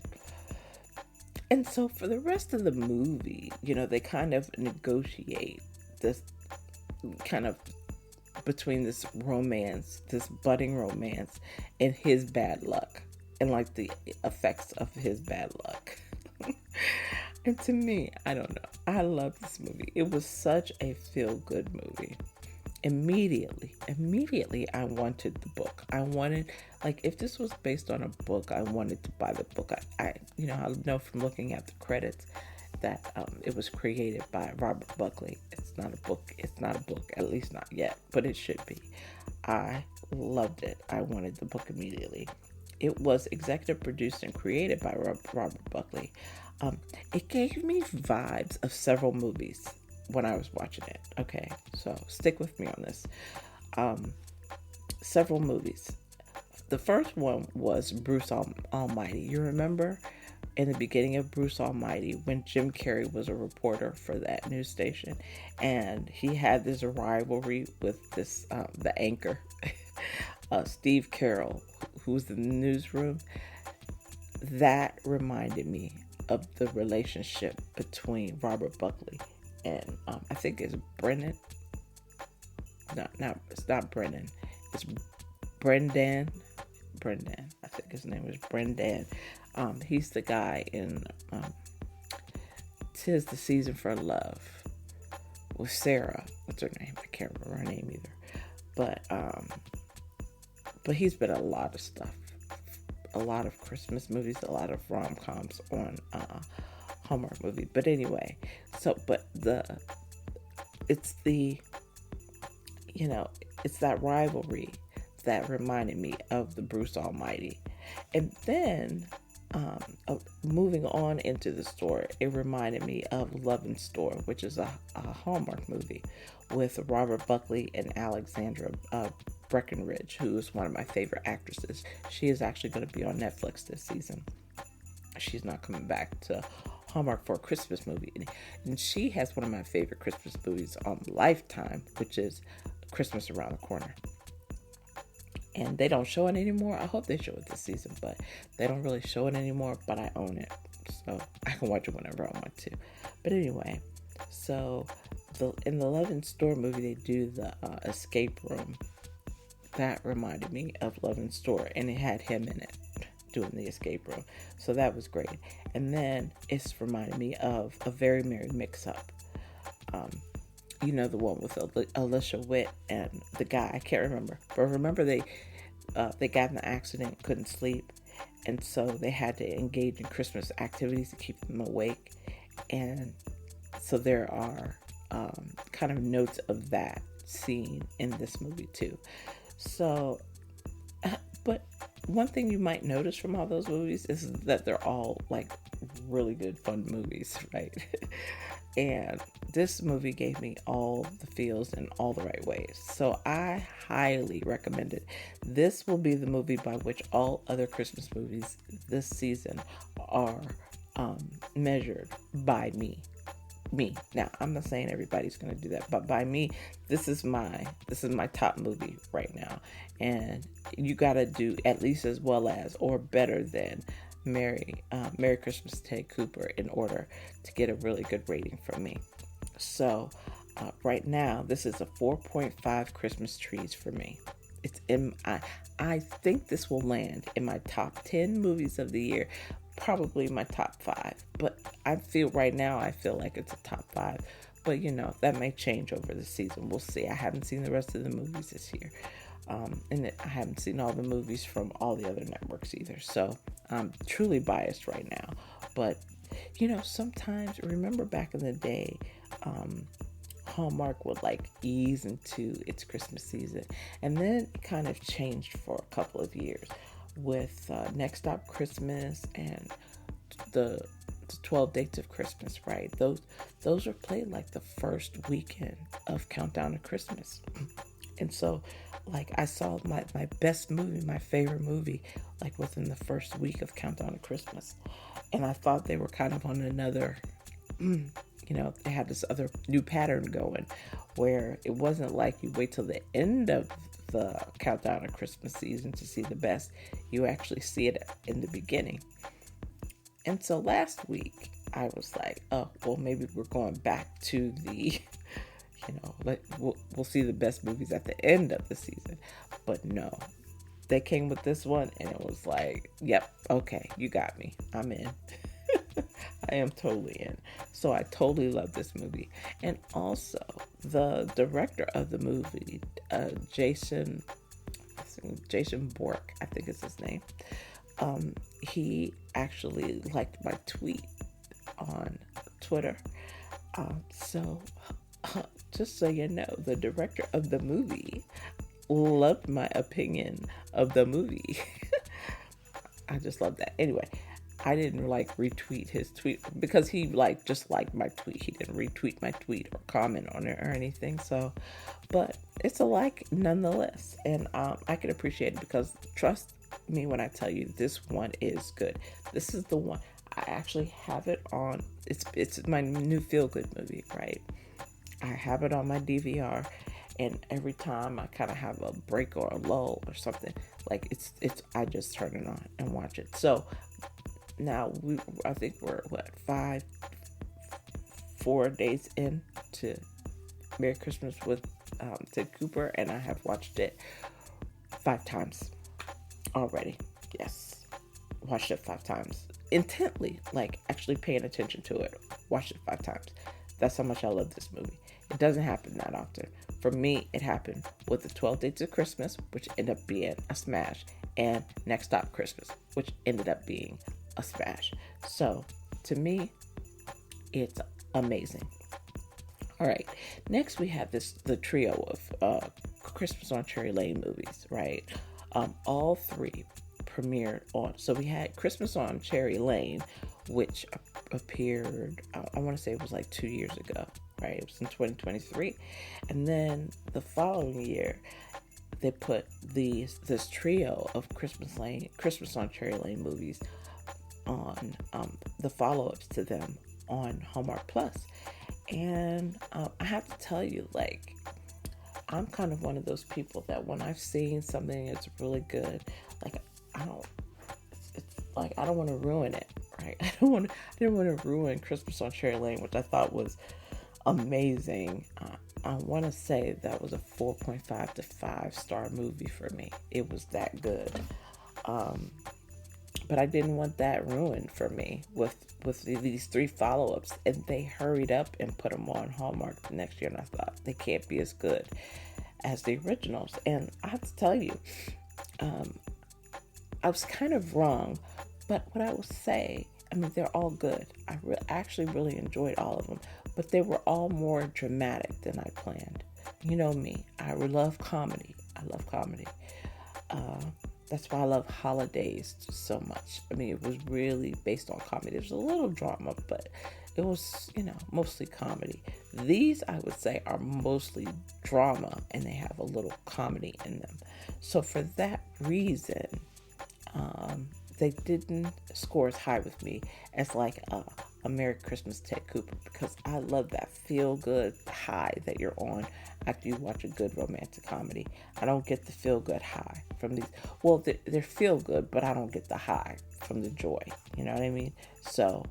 S1: And so for the rest of the movie, they kind of negotiate this kind of between this romance, this budding romance, and his bad luck, and like the effects of his bad luck. And to me, I don't know, I love this movie. It was such a feel-good movie. Immediately, I wanted the book. I wanted, like, if this was based on a book, I wanted to buy the book. I know from looking at the credits that it was created by Robert Buckley. It's not a book, at least not yet, but it should be. I loved it. I wanted the book immediately. It was executive produced and created by Robert Buckley. It gave me vibes of several movies when I was watching it. Okay, so stick with me on this. Several movies. The first one was Bruce Almighty. You remember in the beginning of Bruce Almighty, when Jim Carrey was a reporter for that news station, and he had this rivalry with this the anchor, Steve Carroll, who was in the newsroom. That reminded me of the relationship between Robert Buckley and I think it's Brennan. It's not Brennan. It's Brendan. I think his name was Brendan. He's the guy in 'Tis the Season for Love with Sarah. What's her name? I can't remember her name either. But he's been in a lot of stuff, a lot of Christmas movies, a lot of rom-coms on Hallmark movie. But anyway, it's the, it's that rivalry that reminded me of the Bruce Almighty. And then moving on into the store, it reminded me of Love and Store, which is a Hallmark movie with Robert Buckley and Alexandra Breckenridge, who is one of my favorite actresses. She is actually going to be on Netflix this season. She's not coming back to Hallmark for a Christmas movie. And she has one of my favorite Christmas movies on Lifetime, which is Christmas Around the Corner. And they don't show it anymore. I hope they show it this season, but they don't really show it anymore, but I own it. So I can watch it whenever I want to. But anyway, so in the Love and Store movie, they do the escape room. That reminded me of Love and Store, and it had him in it doing the escape room. So that was great. And then it's reminded me of A Very Merry Mix-Up. The one with Alicia Witt and the guy, I can't remember. But remember they got in an accident, couldn't sleep. And so they had to engage in Christmas activities to keep them awake. And so there are kind of notes of that scene in this movie too. So, but one thing you might notice from all those movies is that they're all like really good, fun movies, right? And this movie gave me all the feels in all the right ways. So I highly recommend it. This will be the movie by which all other Christmas movies this season are measured by me. Now, I'm not saying everybody's going to do that, but by me, this is my top movie right now. And you got to do at least as well as or better than Merry Christmas, Ted Cooper in order to get a really good rating from me. So right now, this is a 4.5 Christmas trees for me. It's I think this will land in my top 10 movies of the year, probably my top 5. But I feel like it's a top 5. But that may change over the season. We'll see. I haven't seen the rest of the movies this year. And I haven't seen all the movies from all the other networks either. So I'm truly biased right now. But, sometimes, remember back in the day, Hallmark would ease into its Christmas season. And then it kind of changed for a couple of years with Next Stop Christmas and the 12 Dates of Christmas, right? Those were played the first weekend of Countdown to Christmas. And so, I saw my best movie, my favorite movie, within the first week of Countdown to Christmas. And I thought they were kind of on another, they had this other new pattern going where it wasn't you wait till the end of the Countdown to Christmas season to see the best. You actually see it in the beginning. And so last week, I was like, oh, well, maybe we're going back to the... we'll see the best movies at the end of the season. But no, they came with this one and it was yep, okay, you got me. I'm in. I am totally in. So I totally love this movie. And also, the director of the movie, Jason Bork, I think is his name. He actually liked my tweet on Twitter. Just so you know, the director of the movie loved my opinion of the movie. I just love that. Anyway, I didn't retweet his tweet because he just liked my tweet. He didn't retweet my tweet or comment on it or anything. So, but it's a like nonetheless, and I can appreciate it because trust me when I tell you this one is good. This is the one I actually have it on. It's my new feel good movie, right? I have it on my DVR, and every time I kind of have a break or a lull or something, I just turn it on and watch it. So now I think we're 4 days into Merry Christmas with Ted Cooper, and I have watched it 5 times already. Yes, watched it 5 times intently, like actually paying attention to it. Watched it 5 times. That's how much I love this movie. It doesn't happen that often. For me, it happened with the 12 Dates of Christmas, which ended up being a smash, and Next Stop Christmas, which ended up being a smash. So, to me, it's amazing. All right, next we have the trio of Christmas on Cherry Lane movies, right? All three premiered on. So we had Christmas on Cherry Lane, which appeared, I want to say it was like 2 years ago, right? It was in 2023. And then the following year, they put this trio of Christmas on Cherry Lane movies on the follow-ups to them on Hallmark Plus. And I have to tell you, like, I'm kind of one of those people that when I've seen something that's really good, like, I don't, it's like, I don't want to ruin it, right? I didn't want to ruin Christmas on Cherry Lane, which I thought was amazing. I want to say that was a 4.5 to 5-star movie for me. It was that good. But I didn't want that ruined for me with these 3 follow-ups, and they hurried up and put them on Hallmark the next year, and I thought they can't be as good as the originals. And I have to tell you, I was kind of wrong, but what I will say, I mean, they're all good. I actually really enjoyed all of them, but they were all more dramatic than I planned. You know me, I love comedy. That's why I love Holidays so much. I mean, it was really based on comedy. There was a little drama, but it was, mostly comedy. These, I would say, are mostly drama, and they have a little comedy in them. So for that reason, they didn't score as high with me as like a Merry Christmas Ted Cooper, because I love that feel-good high that you're on after you watch a good romantic comedy. I don't get the feel-good high from these. Well, they're feel-good, but I don't get the high from the joy. You know what I mean? So,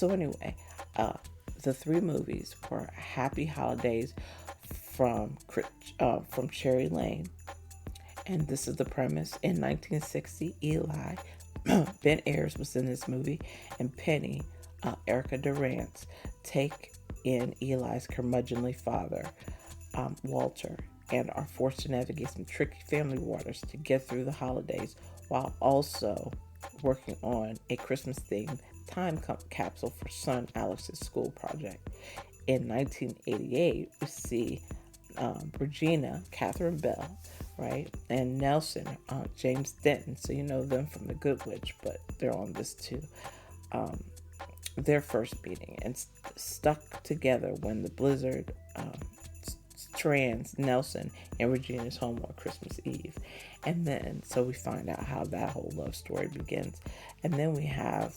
S1: anyway, the 3 movies were Happy Holidays from Cherry Lane. And this is the premise. In 1960, Eli, Ben Ayers was in this movie, and Penny, Erica Durance, take in Eli's curmudgeonly father, Walter, and are forced to navigate some tricky family waters to get through the holidays while also working on a Christmas-themed time capsule for son Alex's school project. In 1988, we see Regina, Catherine Bell, right, and Nelson, James Denton. So you know them from The Good Witch, but they're on this too. Their first meeting and stuck together when the blizzard strands Nelson and Regina's home on Christmas Eve. And then, so we find out how that whole love story begins. And then we have,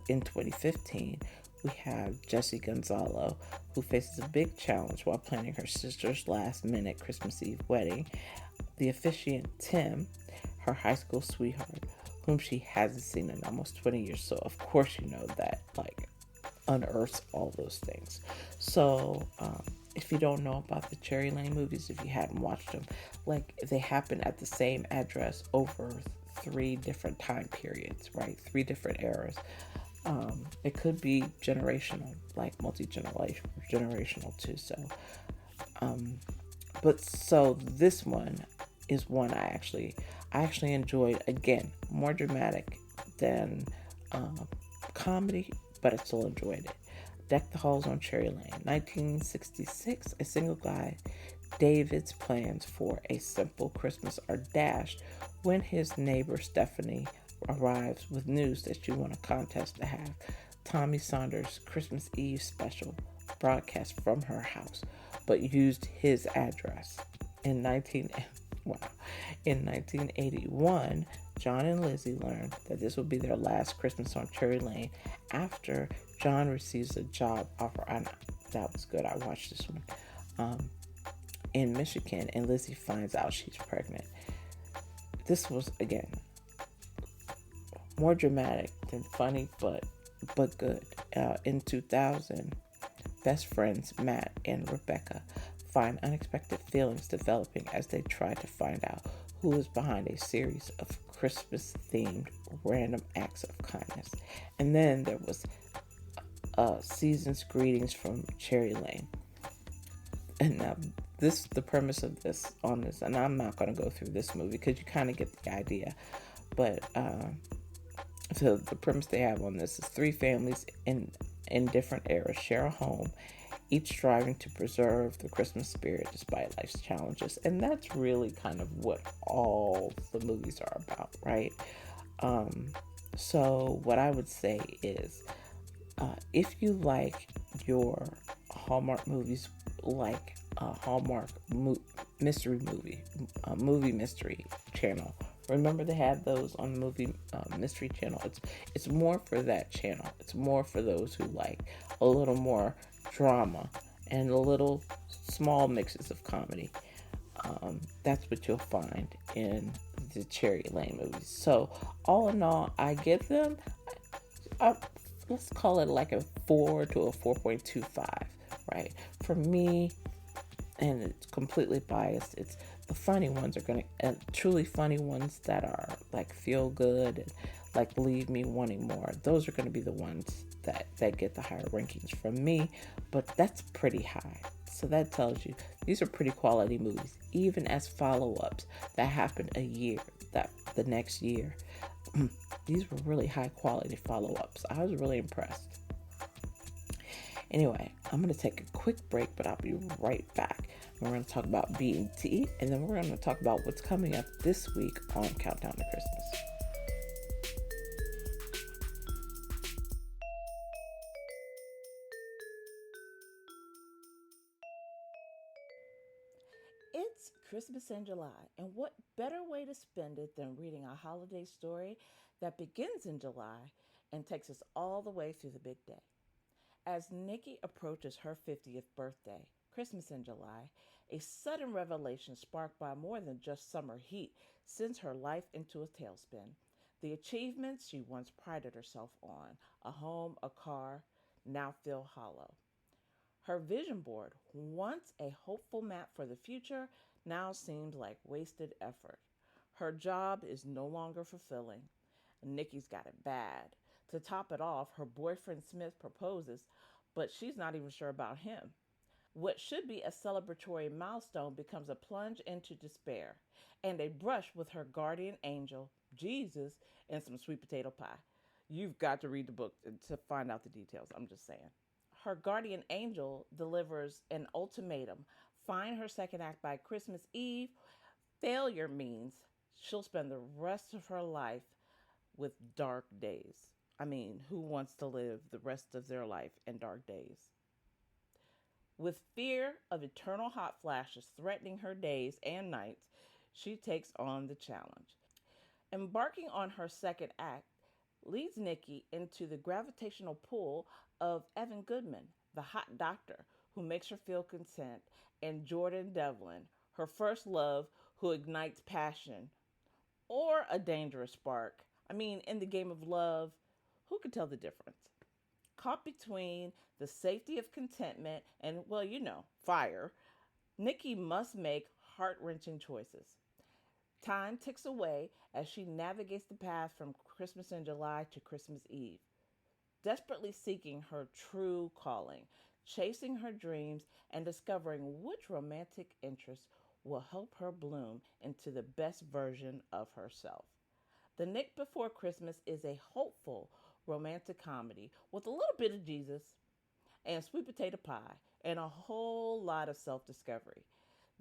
S1: in 2015, we have Jessie Gonzalo, who faces a big challenge while planning her sister's last-minute Christmas Eve wedding. The officiant, Tim, her high school sweetheart, whom she hasn't seen in almost 20 years. So, of course, you know that, like, unearths all those things. So, if you don't know about the Cherry Lane movies, if you hadn't watched them, like, they happen at the same address over 3 different time periods, right? 3 different eras. It could be generational, like multi-generational too. So, so this one is one I actually enjoyed. Again, more dramatic than comedy, but I still enjoyed it. Deck the Halls on Cherry Lane, 1966. A single guy, David's plans for a simple Christmas are dashed when his neighbor Stephanie arrives with news that she won a contest to have Tommy Saunders' Christmas Eve special broadcast from her house, but used his address. In 1981, John and Lizzie learned that this would be their last Christmas on Cherry Lane after John receives a job offer. That was good. I watched this one. In Michigan, and Lizzie finds out she's pregnant. This was, again, more dramatic than funny, but good. In 2000, best friends Matt and Rebecca find unexpected feelings developing as they try to find out who is behind a series of Christmas themed random acts of kindness. And then there was Season's Greetings from Cherry Lane. And now, this the premise of this on this, and I'm not going to go through this movie because you kind of get the idea. But so the premise they have on this is three families in different eras share a home, each striving to preserve the Christmas spirit despite life's challenges. And that's really kind of what all the movies are about, right? So what I would say is, if you like your Hallmark movies, like a Hallmark mystery movie mystery channel. Remember they had those on the movie mystery channel. It's more for that channel. It's more for those who like a little more drama and a little small mixes of comedy. That's what you'll find in the Cherry Lane movies. So all in all, I give them, let's call it like a 4 to a 4.25, right? For me, and it's completely biased, it's the funny ones are going to, truly funny ones that are like feel good and like leave me wanting more. Those are going to be the ones that get the higher rankings from me, but that's pretty high. So that tells you these are pretty quality movies, even as follow-ups that happened the next year. These were really high quality follow-ups. I was really impressed. Anyway, I'm going to take a quick break, but I'll be right back. We're going to talk about BET, and then we're going to talk about what's coming up this week on Countdown to Christmas. It's Christmas in July, and what better way to spend it than reading a holiday story that begins in July and takes us all the way through the big day? As Nikki approaches her 50th birthday, Christmas in July, a sudden revelation sparked by more than just summer heat sends her life into a tailspin. The achievements she once prided herself on, a home, a car, now feel hollow. Her vision board, once a hopeful map for the future, now seems like wasted effort. Her job is no longer fulfilling. Nikki's got it bad. To top it off, her boyfriend Smith proposes, but she's not even sure about him. What should be a celebratory milestone becomes a plunge into despair and a brush with her guardian angel, Jesus, and some sweet potato pie. You've got to read the book to find out the details. I'm just saying. Her guardian angel delivers an ultimatum: find her second act by Christmas Eve. Failure means she'll spend the rest of her life with dark days. I mean, who wants to live the rest of their life in dark days? With fear of eternal hot flashes threatening her days and nights, she takes on the challenge. Embarking on her second act leads Nikki into the gravitational pull of Evan Goodman, the hot doctor who makes her feel content, and Jordan Devlin, her first love who ignites passion or a dangerous spark. I mean, in the game of love, who can tell the difference? Caught between the safety of contentment and, well, fire, Nikki must make heart wrenching choices. Time ticks away as she navigates the path from Christmas in July to Christmas Eve, desperately seeking her true calling, chasing her dreams, and discovering which romantic interest will help her bloom into the best version of herself. The Nick Before Christmas is a hopeful romantic comedy with a little bit of Jesus and sweet potato pie and a whole lot of self discovery.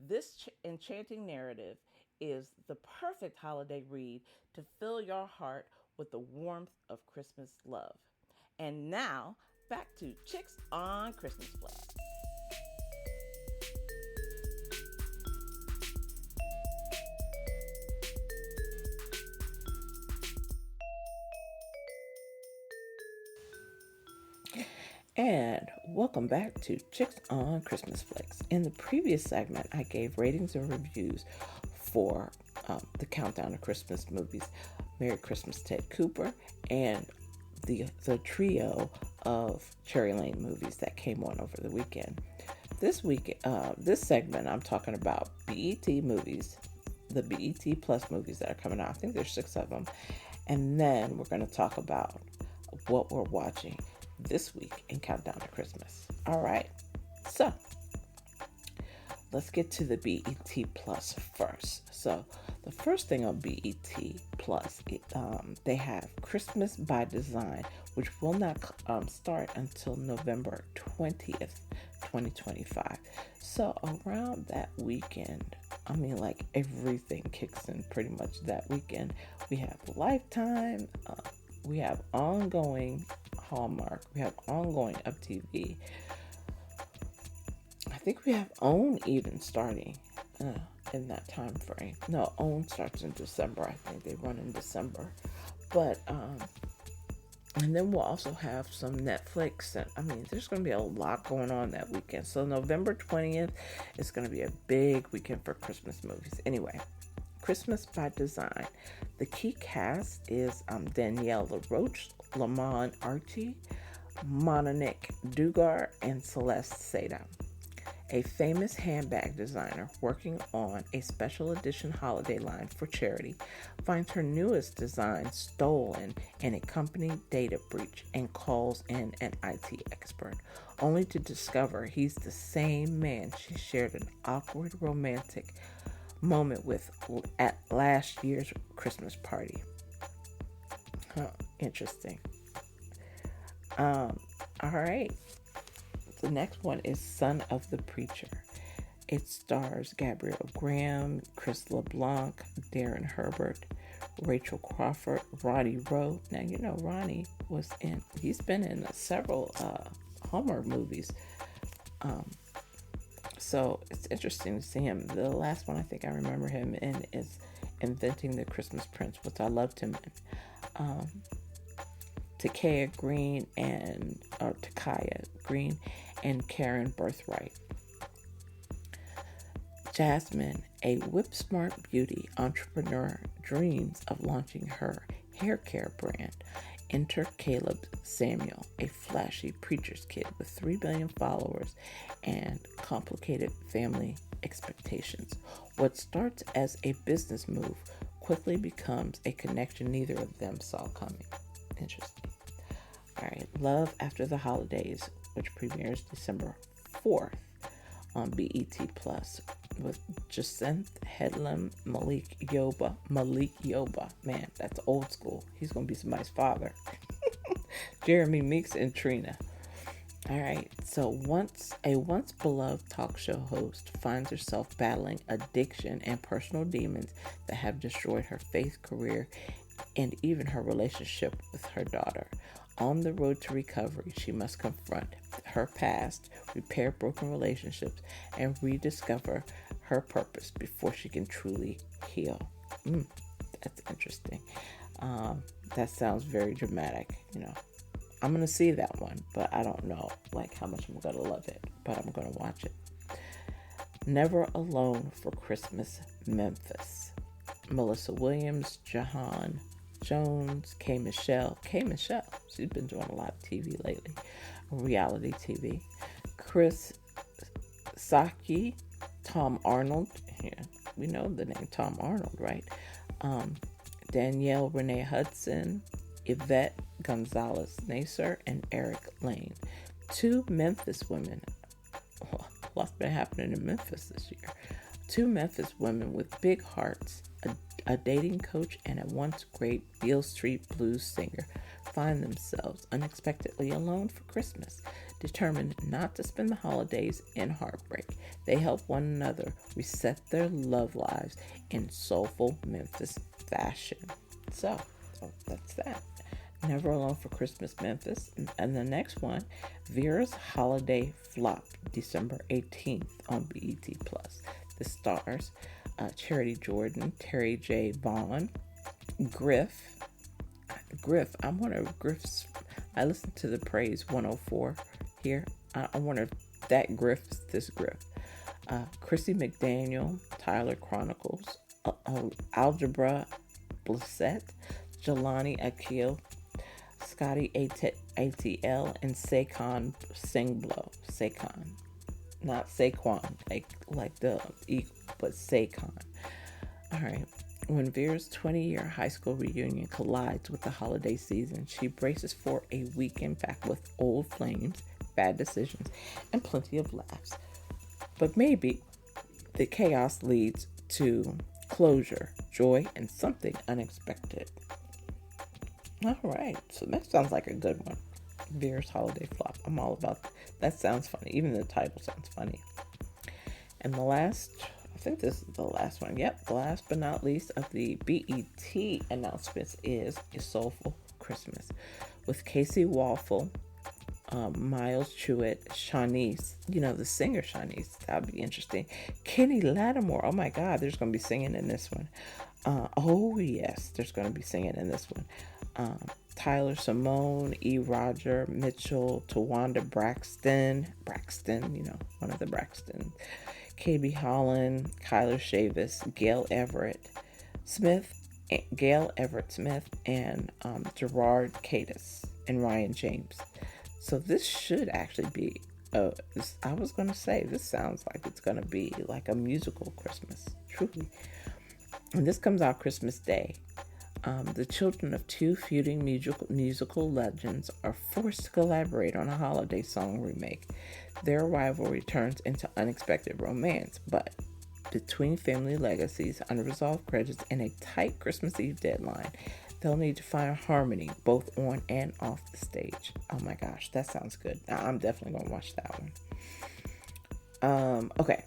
S1: This enchanting narrative is the perfect holiday read to fill your heart with the warmth of Christmas love. And now, back to Chicks on Christmas Flag. And welcome back to Chicks on Christmas Flicks. In the previous segment, I gave ratings and reviews for the Countdown to Christmas movies, Merry Christmas Ted Cooper, and the trio of Cherry Lane movies that came on over the weekend. This segment, I'm talking about BET movies the BET Plus movies that are coming out. I think there's 6 of them. And then we're going to talk about what we're watching this week in Countdown to Christmas. All right. So let's get to the BET Plus first. So the first thing on BET Plus, they have Christmas by Design, which will not start until November 20th, 2025. So around that weekend, I mean, like everything kicks in pretty much that weekend. We have Lifetime, we have ongoing Hallmark, we have ongoing Up TV. I think we have OWN even starting in that time frame. No, OWN starts in December. I think they run in December. But and then we'll also have some Netflix. And I mean, there's going to be a lot going on that weekend. So November 20th is going to be a big weekend for Christmas movies. Anyway, Christmas by Design. The key cast is Danielle LaRoche, Lamont Archie, Monique Dugard, and Celeste Seda. A famous handbag designer working on a special edition holiday line for charity finds her newest design stolen in a company data breach and calls in an IT expert, only to discover he's the same man she shared an awkward romantic moment with at last year's Christmas party. Interesting. All right. The next one is Son of the Preacher. It stars Gabrielle Graham, Chris LeBlanc, Darren Herbert, Rachel Crawford, Ronnie Rowe. Now, you know, Ronnie he's been in several Hallmark movies. So it's interesting to see him. The last one I think I remember him in is Inventing the Christmas Prince, which I loved him in. Takaya Green and Karen Birthright. Jasmine, a whip-smart beauty entrepreneur, dreams of launching her hair care brand. Enter Caleb Samuel, a flashy preacher's kid with 3 billion followers and complicated family expectations. What starts as a business move quickly becomes a connection neither of them saw coming. Interesting. All right, Love After the Holidays, which premieres December 4th on BET Plus with Jacinth Headlam, Malik Yoba. Man, that's old school. He's going to be somebody's father. Jeremy Meeks and Trina. All right, so a once beloved talk show host finds herself battling addiction and personal demons that have destroyed her faith, career, and even her relationship with her daughter. On the road to recovery, she must confront her past, repair broken relationships, and rediscover her purpose before she can truly heal. That's interesting. That sounds very dramatic. You know, I'm going to see that one, but I don't know like how much I'm going to love it, but I'm going to watch it. Never Alone for Christmas, Memphis. Melissa Williams, Jahan Jones, K. Michelle. She's been doing a lot of TV lately, reality TV. Chris Saki, Tom Arnold. Yeah, we know the name Tom Arnold, right? Danielle Renee Hudson, Yvette Gonzalez Nacer, and Eric Lane. 2 Memphis women. A lot's been happening in Memphis this year. 2 Memphis women with big hearts, a dating coach, and a once great Beale Street blues singer find themselves unexpectedly alone for Christmas. Determined not to spend the holidays in heartbreak, they help one another reset their love lives in soulful Memphis fashion. So that's that. Never Alone for Christmas, Memphis. And the next one, Vera's Holiday Flop, December 18th on BET Plus. The stars Charity Jordan, Terry J. Vaughn, Griff. I'm one of Griff's. I listened to the Praise 104 here. I wonder if that Griff is this Griff. Chrissy McDaniel, Tyler Chronicles, Algebra Blissett, Jelani Akil, Scotty ATL, and Saquon Singblow. Not Saquon, like the equal, but Saquon. All right. When Vera's 20-year high school reunion collides with the holiday season, she braces for a weekend back with old flames, bad decisions, and plenty of laughs. But maybe the chaos leads to closure, joy, and something unexpected. All right, so that sounds like a good one. Vera's holiday flop. I'm all about that. That sounds funny. Even the title sounds funny. And the last, I think this is the last one. Yep, the last but not least of the BET announcements is A Soulful Christmas with Casey Waffle, Miles Truitt, Shanice, the singer Shanice. That would be interesting. Kenny Lattimore. Oh my God, there's going to be singing in this one. Oh yes, there's going to be singing in this one. Tyler Simone, E. Roger, Mitchell, Tawanda Braxton, one of the Braxton, KB Holland, Kyler Chavis, Gail Everett Smith, and Gerard Cadis and Ryan James. So this should actually be, I was going to say, this sounds like it's going to be like a musical Christmas, truly. And this comes out Christmas Day. The children of two feuding musical legends are forced to collaborate on a holiday song remake. Their rivalry turns into unexpected romance, but between family legacies, unresolved grudges, and a tight Christmas Eve deadline, they'll need to find harmony both on and off the stage. Oh my gosh, that sounds good. I'm definitely going to watch that one. Okay.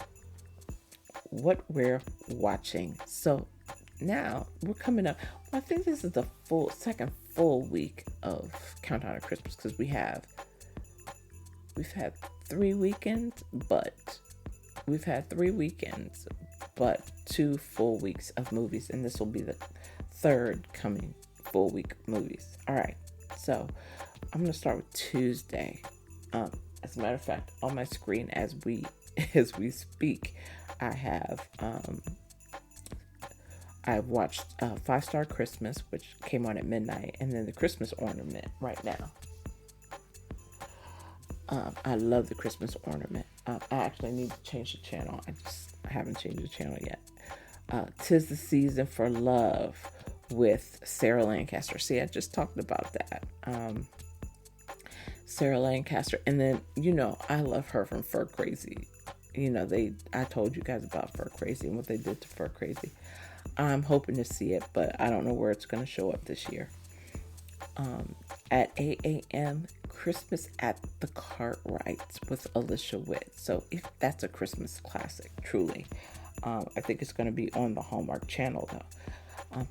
S1: What we're watching. So now we're coming up. Well, I think this is the second full week of Countdown to Christmas because we've had 3 weekends, but 2 full weeks of movies, and this will be the third coming full week movies. All right, so I'm gonna start with Tuesday. As a matter of fact, on my screen as we speak, I've watched 5 Star Christmas, which came on at midnight, and then the Christmas Ornament right now. I love the Christmas Ornament. I actually need to change the channel. I haven't changed the channel yet. 'Tis the Season for Love with Sarah Lancaster. See, I just talked about that. Sarah Lancaster, and then I love her from Fur Crazy. I told you guys about Fur Crazy and what they did to Fur Crazy. I'm hoping to see it, but I don't know where it's going to show up this year. At 8 a.m., Christmas at the Cartwrights with Alicia Witt. So if that's a Christmas classic, truly. I think it's going to be on the Hallmark Channel, though.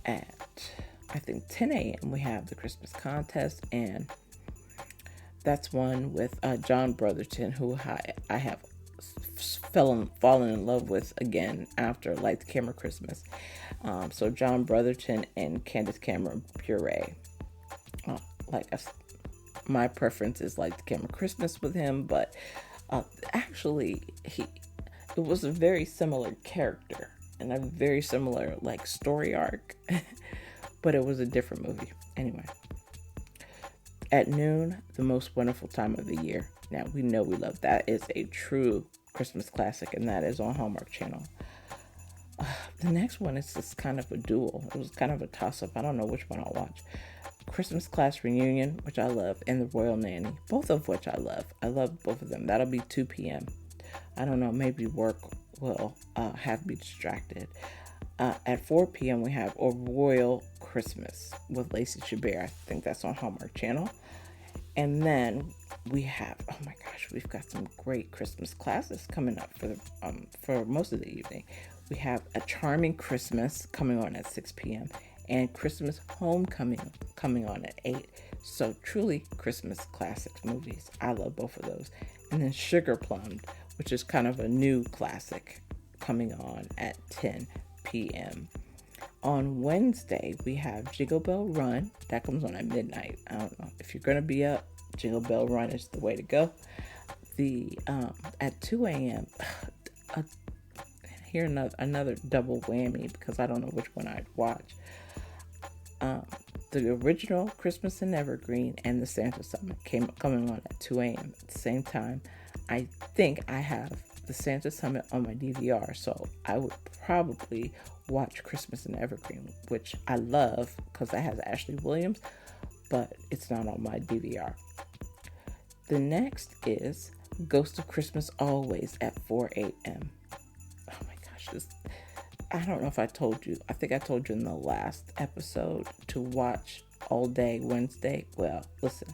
S1: At, I think, 10 a.m., we have the Christmas contest, and that's one with John Brotherton, who I have fallen in love with again after Light the Camera Christmas. So John Brotherton and Candace Cameron Bure. My preference is Light the Camera Christmas with him, but actually it was a very similar character and a very similar story arc, but it was a different movie. Anyway, at noon, The Most Wonderful Time of the Year. Now we know we love that. It's a true Christmas classic, and that is on Hallmark Channel. The next one is just kind of a duel. It was kind of a toss-up. I don't know which one I'll watch. Christmas Class Reunion, which I love, and The Royal Nanny, both of which I love. I love both of them. That'll be 2 p.m. I don't know, maybe work will have me distracted. At 4 p.m. we have A Royal Christmas with Lacey Chabert. I think that's on Hallmark Channel. And then we have, oh my gosh, we've got some great Christmas classes coming up for most of the evening. We have A Charming Christmas coming on at 6 p.m. and Christmas Homecoming coming on at 8. So truly Christmas classic movies. I love both of those. And then Sugar Plum, which is kind of a new classic, coming on at 10 p.m. On Wednesday, we have Jingle Bell Run. That comes on at midnight. I don't know. If you're going to be up, Jingle Bell Run is the way to go. At 2 a.m., here another double whammy because I don't know which one I'd watch. The original Christmas in Evergreen and the Santa Summit coming on at 2 a.m. at the same time. I think I have the Santa Summit on my DVR, so I would probably watch Christmas in Evergreen, which I love because that has Ashley Williams, but it's not on my DVR. The next is Ghost of Christmas Always at 4 a.m. Oh my gosh, I don't know if I told you. I think I told you in the last episode to watch All Day Wednesday. Well, listen,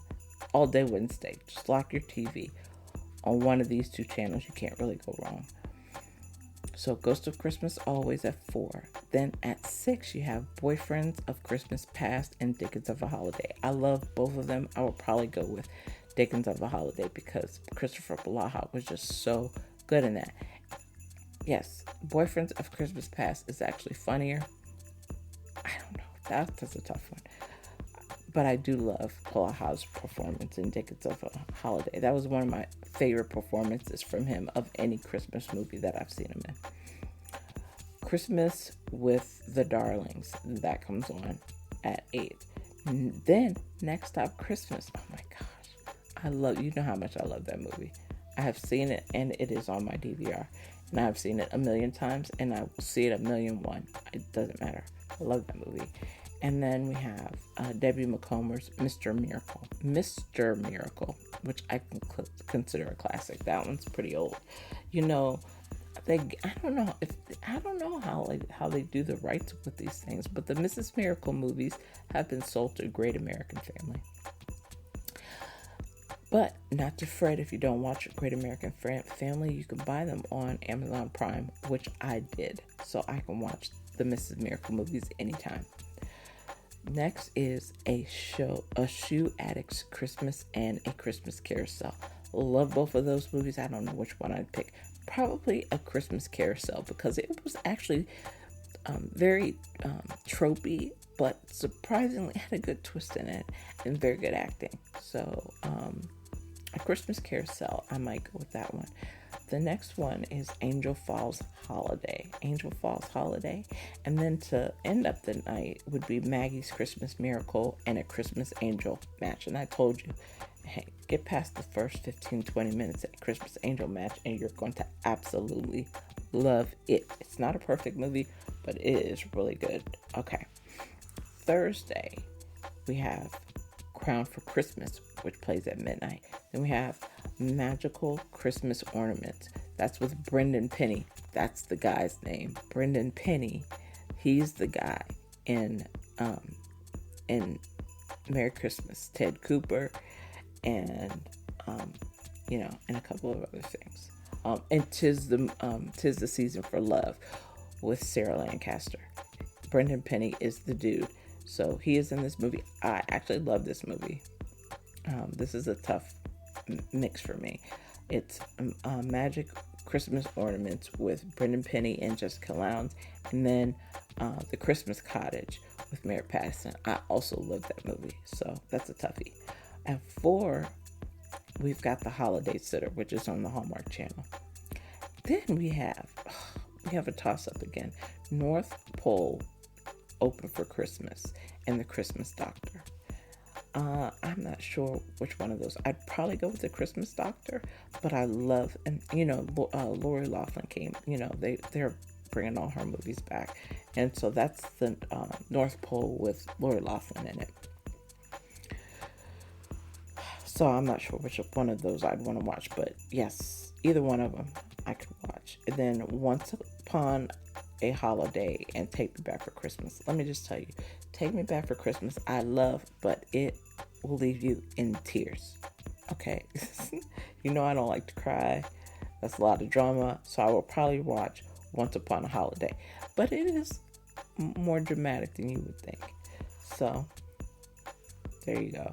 S1: All Day Wednesday. Just lock your TV on one of these two channels. You can't really go wrong. So Ghost of Christmas Always at 4. Then at 6, you have Boyfriends of Christmas Past and Dickens of a Holiday. I love both of them. I would probably go with Dickens of a Holiday because Christopher Blaha was just so good in that. Yes, Boyfriends of Christmas Past is actually funnier. I don't know. That's a tough one. But I do love Blaha's performance in Dickens of a Holiday. That was one of my favorite performances from him of any Christmas movie that I've seen him in. Christmas with the Darlings. That comes on at 8. Then, Next Stop Christmas. Oh my gosh. You know how much I love that movie. I have seen it and it is on my DVR. And I've seen it a million times and I will see it 1,000,001. It doesn't matter. I love that movie. And then we have Debbie Macomber's Mr. Miracle, which I can consider a classic. That one's pretty old. You know, I don't know how they do the rights with these things, but the Mrs. Miracle movies have been sold to a great American family. But not to fret if you don't watch Great American Family, you can buy them on Amazon Prime, which I did, so I can watch the Mrs. Miracle movies anytime. Next is a Shoe Addict's Christmas and A Christmas Carousel. Love both of those movies. I don't know which one I'd pick. Probably A Christmas Carousel because it was actually very tropey, but surprisingly had a good twist in it and very good acting. So A Christmas Carousel, I might go with that one. The next one is Angel Falls Holiday. And then to end up the night would be Maggie's Christmas Miracle and A Christmas Angel match. And I told you, hey, get past the first 15-20 minutes at Christmas Angel match and you're going to absolutely love it. It's not a perfect movie, but it is really good. Okay. Thursday, we have Crown for Christmas, which plays at midnight. Then we have Magical Christmas Ornaments. That's with Brendan Penny. That's the guy's name. Brendan Penny. He's the guy in Merry Christmas. Ted Cooper and and a couple of other things. And Tis the Season for Love with Sarah Lancaster. Brendan Penny is the dude. So he is in this movie. I actually love this movie. This is a tough mix for me. It's Magic Christmas Ornaments with Brendan Penny and Jessica Lowndes, and then The Christmas Cottage with Merritt Patterson. I also love that movie, so that's a toughie. At 4, we've got The Holiday Sitter, which is on the Hallmark Channel. Then we have a toss-up again. North Pole Open for Christmas and The Christmas Doctor. I'm not sure which one of those. I'd probably go with The Christmas Doctor, but I love, and Lori Loughlin came, they're bringing all her movies back. And so that's the North Pole with Lori Loughlin in it. So I'm not sure which one of those I'd want to watch, but yes, either one of them I could watch. And then Once Upon a Holiday and Take Me Back for Christmas. Let me just tell you, Take Me Back for Christmas I love, but it will leave you in tears. Okay? I don't like to cry. That's a lot of drama, so I will probably watch Once Upon a Holiday. But it is more dramatic than you would think. So, there you go.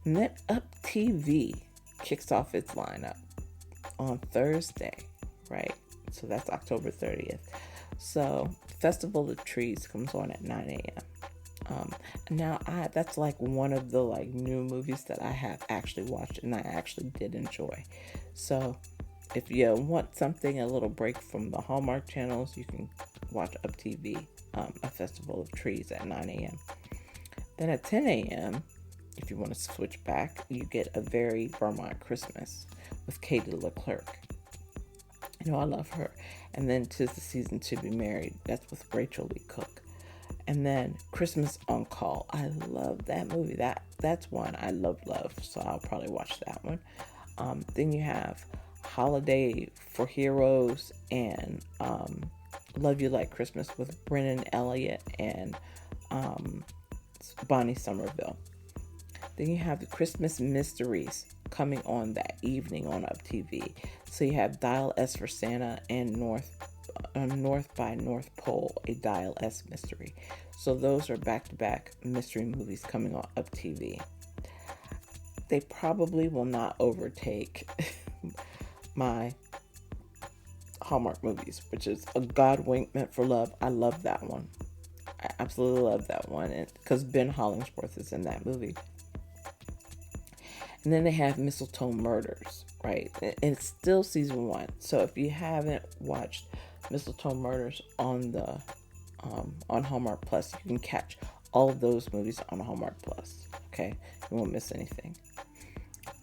S1: And then Up TV kicks off its lineup on Thursday, right? So that's October 30th. So Festival of Trees comes on at 9 a.m. Now that's like one of the new movies that I have actually watched and I actually did enjoy. So if you want something, a little break from the Hallmark channels, you can watch Up TV, A Festival of Trees at 9 a.m. Then at 10 a.m., if you want to switch back, you get A Very Vermont Christmas with Katie Leclerc. You know, I love her. And then 'Tis the Season to Be Married. That's with Rachel Lee Cook. And then Christmas on Call. I love that movie. That's one I love. So I'll probably watch that one. Then you have Holiday for Heroes and Love You Like Christmas with Brennan Elliott and Bonnie Somerville. Then you have the Christmas Mysteries coming on that evening on Up TV. So you have Dial S for Santa and North by North Pole, a Dial S mystery. So those are back-to-back mystery movies coming on Up TV. They probably will not overtake my Hallmark movies, which is A God Wink Meant for Love. I love that one. I absolutely love that one, because Ben Hollingsworth is in that movie. And then they have Mistletoe Murders, right? And it's still season 1. So if you haven't watched Mistletoe Murders on the on Hallmark Plus, you can catch all of those movies on Hallmark Plus. Okay, you won't miss anything.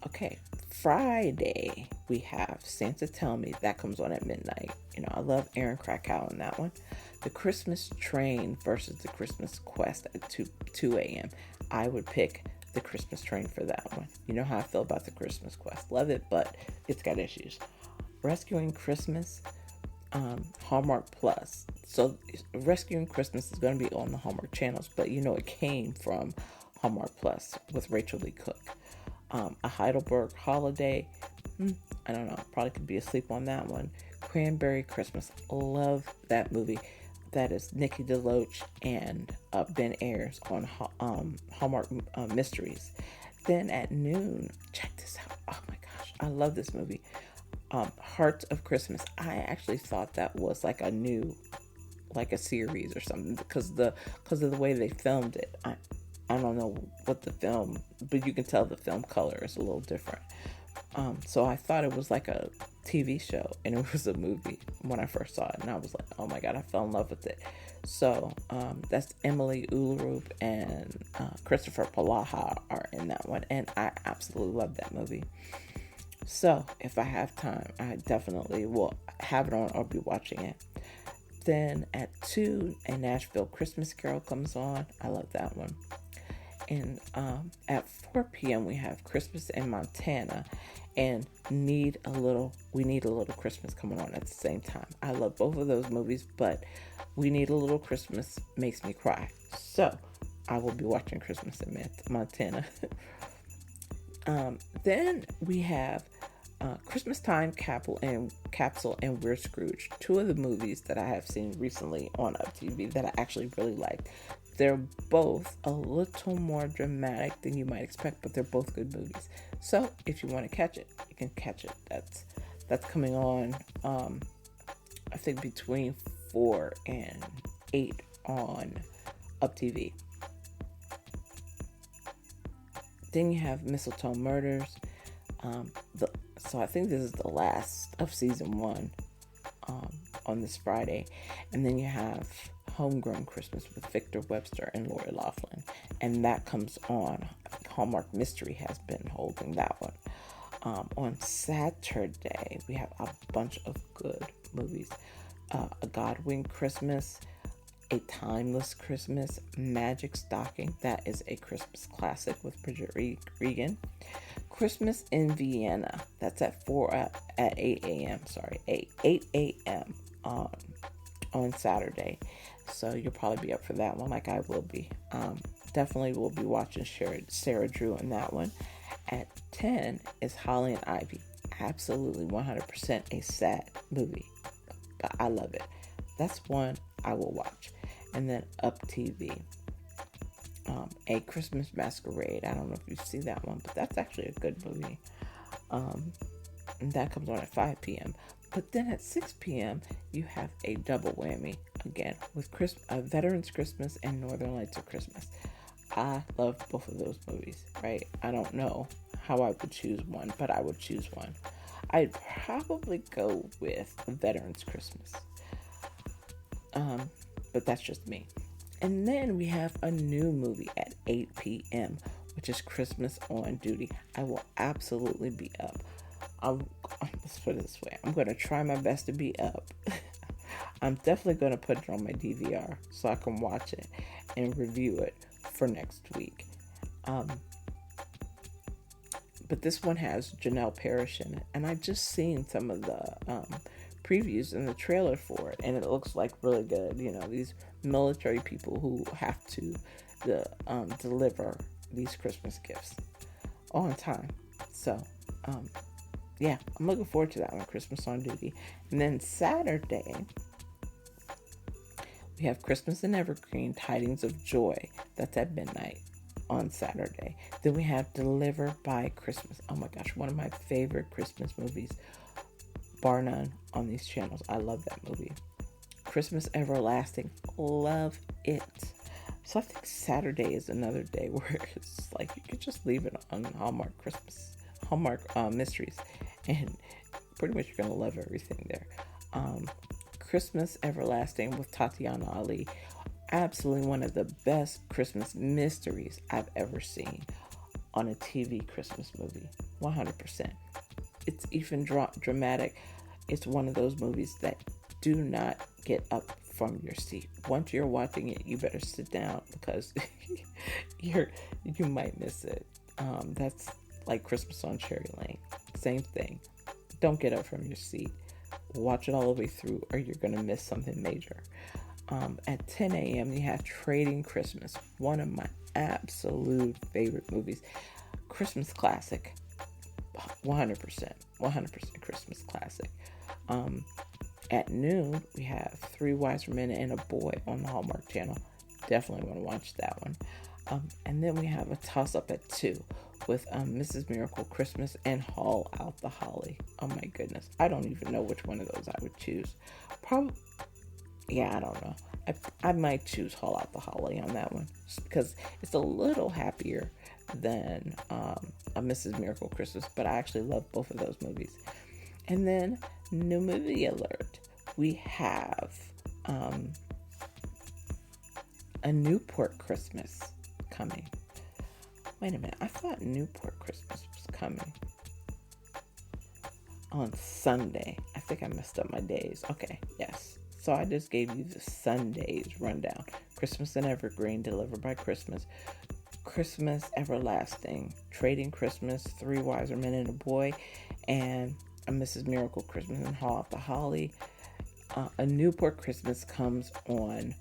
S1: Okay, Friday we have Santa Tell Me. That comes on at midnight. You know, I love Aaron Krakow in that one. The Christmas Train versus the Christmas Quest at 2 a.m. I would pick the Christmas Train for that one. You know how I feel about the Christmas Quest. Love it, but it's got issues. Rescuing Christmas, Hallmark Plus. So Rescuing Christmas is going to be on the Hallmark channels, but you know it came from Hallmark Plus with Rachel Lee Cook. A Heidelberg Holiday. I don't know. Probably could be asleep on that one. Cranberry Christmas. Love that movie. That is Nikki DeLoach and Ben Ayers on Hallmark Mysteries. Then at noon, check this out. Oh my gosh, I love this movie. Hearts of Christmas. I actually thought that was like a series or something because of the way they filmed it. I don't know what the film, but you can tell the film color is a little different. So I thought it was like a TV show, and it was a movie when I first saw it, and I was like, oh my god, I fell in love with it. So that's Emily Ullerup and Christopher Palaha are in that one, and I absolutely love that movie. So if I have time, I definitely will have it on or be watching it. Then at 2, a Nashville Christmas Carol comes on. I love that one. And at 4 p.m. we have Christmas in Montana and We Need a Little Christmas coming on at the same time. I love both of those movies, but We Need a Little Christmas makes me cry. So I will be watching Christmas in Montana. Then we have Christmas Time Capsule and We're Scrooge. 2 of the movies that I have seen recently on Up TV that I actually really liked. They're both a little more dramatic than you might expect, but they're both good movies. So if you want to catch it, you can catch it. That's coming on, I think between 4 and 8 on Up TV. Then you have Mistletoe Murders. So I think this is the last of season 1 on this Friday. And then you have Homegrown Christmas with Victor Webster and Lori Loughlin. And that comes on. Hallmark Mystery has been holding that one. On Saturday, we have a bunch of good movies. A Godwin Christmas, A Timeless Christmas, Magic Stocking. That is a Christmas classic with Bridget Regan. Christmas in Vienna. That's at 8 a.m. Sorry, 8 a.m. on Saturday. So you'll probably be up for that one, like I will be. Definitely will be watching Sarah Drew in that one. At 10 is Holly and Ivy. Absolutely 100% a sad movie, but I love it. That's one I will watch. And then Up TV. A Christmas Masquerade. I don't know if you see that one, but that's actually a good movie. And that comes on at 5 p.m. But then at 6 p.m., you have a double whammy again with Veterans Christmas and Northern Lights of Christmas. I love both of those movies, right? I don't know how I would choose one, but I would choose one. I'd probably go with Veterans Christmas. But that's just me. And then we have a new movie at 8 p.m., which is Christmas on Duty. I will absolutely be up. let's put it this way. I'm going to try my best to be up. I'm definitely going to put it on my DVR so I can watch it and review it for next week. But this one has Janelle Parrish in it, and I just seen some of the previews and the trailer for it, and it looks like really good. You know, these military people who have to deliver these Christmas gifts on time. So, yeah, I'm looking forward to that one, Christmas on Duty. And then Saturday, we have Christmas in Evergreen, Tidings of Joy. That's at midnight on Saturday. Then we have Delivered by Christmas. Oh my gosh, one of my favorite Christmas movies, bar none, on these channels. I love that movie. Christmas Everlasting, love it. So I think Saturday is another day where it's like you could just leave it on Hallmark Mysteries, and pretty much you're gonna love everything there. Christmas Everlasting with Tatiana Ali, absolutely one of the best Christmas mysteries I've ever seen on a TV Christmas movie. 100%. It's even dramatic. It's one of those movies that do not get up from your seat. Once you're watching it, you better sit down because you might miss it. That's like Christmas on Cherry Lane. Same thing. Don't get up from your seat. Watch it all the way through or you're going to miss something major. At 10 a.m. you have Trading Christmas, one of my absolute favorite movies. Christmas classic. 100% Christmas classic. At noon, we have Three Wise Men and a Boy on the Hallmark Channel. Definitely want to watch that one. And then we have a toss-up at 2 with Mrs. Miracle Christmas and Haul Out the Holly. Oh my goodness. I don't even know which one of those I would choose. Probably, yeah, I don't know. I might choose Haul Out the Holly on that one just because it's a little happier than a Mrs. Miracle Christmas, but I actually love both of those movies. And then, new movie alert. We have a Newport Christmas coming. Wait a minute. I thought Newport Christmas was coming on Sunday. I think I messed up my days. Okay, yes. So I just gave you the Sunday's rundown. Christmas in Evergreen, Delivered by Christmas. Christmas Everlasting, Trading Christmas, Three Wiser Men and a Boy, and a Mrs. Miracle Christmas and Haul Out the Holly. A Newport Christmas comes on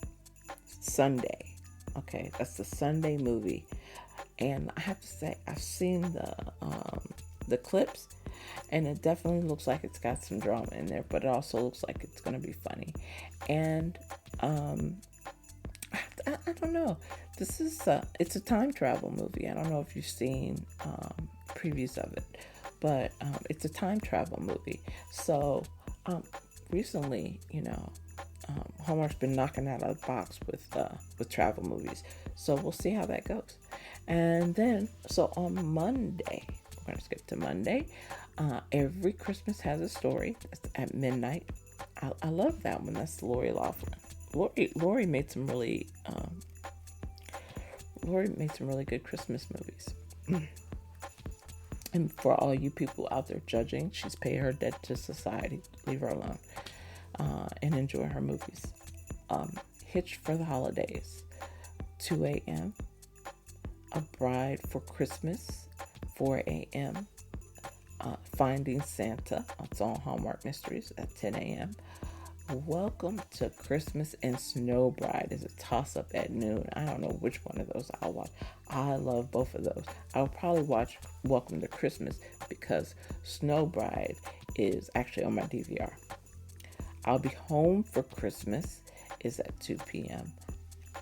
S1: Sunday. Okay, that's the Sunday movie. And I have to say, I've seen the clips, and it definitely looks like it's got some drama in there, but it also looks like it's going to be funny. And I don't know. This is it's a time travel movie. I don't know if you've seen previews of it, but it's a time travel movie. So recently, Hallmark's been knocking that out of the box with travel movies. So we'll see how that goes. And then, so on Monday, we're going to skip to Monday. Every Christmas Has a Story. It's at midnight. I love that one. That's Lori Loughlin. Lori made some really good Christmas movies. And for all you people out there judging, she's paid her debt to society. Leave her alone. And enjoy her movies. Hitched for the Holidays, 2 a.m. A Bride for Christmas, 4 a.m. Finding Santa, it's on Hallmark Mysteries at 10 a.m. Welcome to Christmas and Snow Bride is a toss-up at noon. I don't know which one of those I'll watch. I love both of those. I'll probably watch Welcome to Christmas because Snow Bride is actually on my DVR. I'll Be Home for Christmas is at 2 p.m.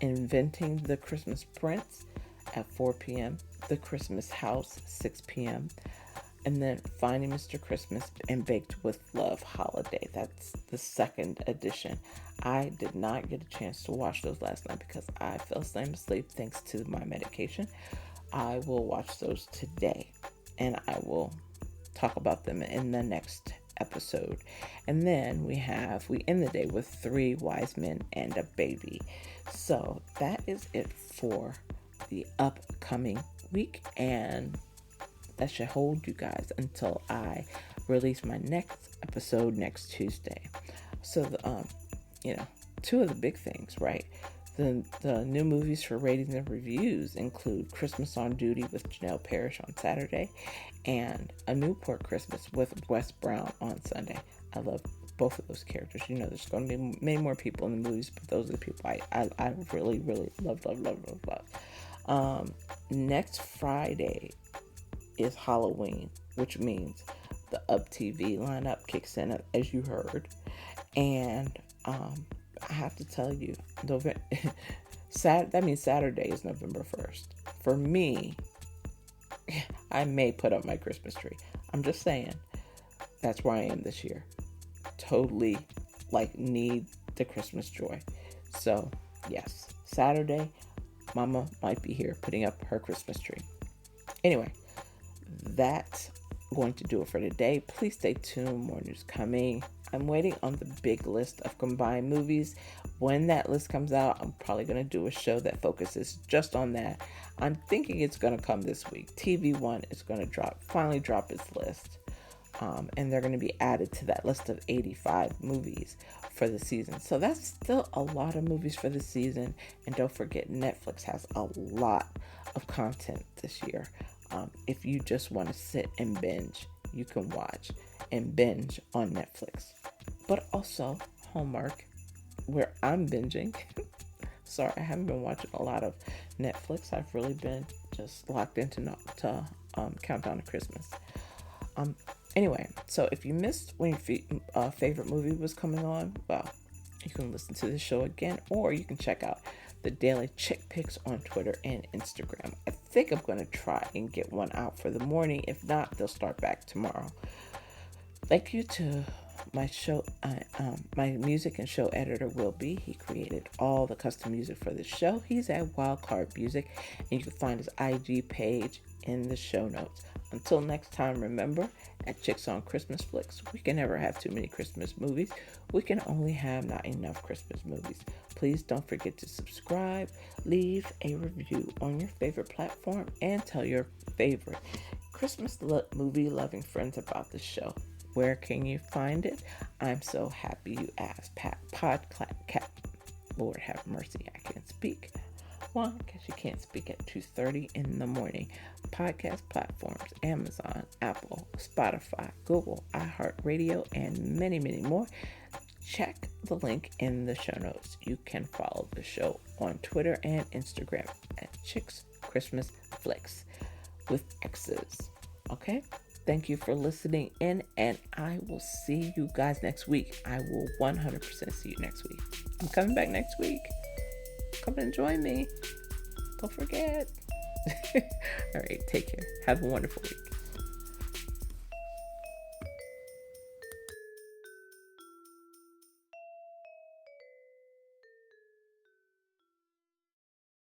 S1: Inventing the Christmas Prince at 4 p.m. The Christmas House, 6 p.m. And then Finding Mr. Christmas and Baked with Love Holiday. That's the second edition. I did not get a chance to watch those last night because I fell asleep thanks to my medication. I will watch those today and I will talk about them in the next episode. And then we end the day with Three Wise Men and a Baby. So that is it for the upcoming week, and that should hold you guys until I release my next episode next Tuesday. So, two of the big things, right? The new movies for ratings and reviews include Christmas on Duty with Janelle Parrish on Saturday and A Newport Christmas with Wes Brown on Sunday. I love both of those characters. There's going to be many more people in the movies, but those are the people I really, really love. Next Friday is Halloween, which means the Up TV lineup kicks in, as you heard. And I have to tell you, that means Saturday is November 1st. For me, I may put up my Christmas tree. I'm just saying, that's where I am this year. Totally, need the Christmas joy. So, yes, Saturday, Mama might be here putting up her Christmas tree. Anyway, that's going to do it for today. Please stay tuned. More news coming. I'm waiting on the big list of combined movies. When that list comes out, I'm probably going to do a show that focuses just on that. I'm thinking it's going to come this week. TV One is going to finally drop its list. And they're going to be added to that list of 85 movies for the season. So that's still a lot of movies for the season. And don't forget, Netflix has a lot of content this year. If you just want to sit and binge, you can watch and binge on Netflix. But also Hallmark, where I'm binging. Sorry, I haven't been watching a lot of Netflix. I've really been just locked into Countdown to Christmas. Anyway, so if you missed when your favorite movie was coming on, well, you can listen to the show again, or you can check out the daily chick pics on Twitter and Instagram. I think I'm going to try and get one out for the morning. If not, they'll start back tomorrow. Thank you to my show, my music and show editor, Will B. He created all the custom music for the show. He's at Wildcard Music, and you can find his IG page in the show notes. Until next time, remember, at Chicks on Christmas Flicks, we can never have too many Christmas movies. We can only have not enough Christmas movies. Please don't forget to subscribe, leave a review on your favorite platform, and tell your favorite Christmas movie loving friends about the show. Where can you find it? I'm so happy you asked. Lord have mercy, I can't speak. Well, I guess you can't speak at 2:30 in the morning. Podcast platforms: Amazon, Apple, Spotify, Google, iHeartRadio, and many, many more. Check the link in the show notes. You can follow the show on Twitter and Instagram at Chicks Christmas Flicks with X's. Okay? Thank you for listening in, and I will see you guys next week. I will 100% see you next week. I'm coming back next week. Come and join me. Don't forget. All right, take care. Have a wonderful week.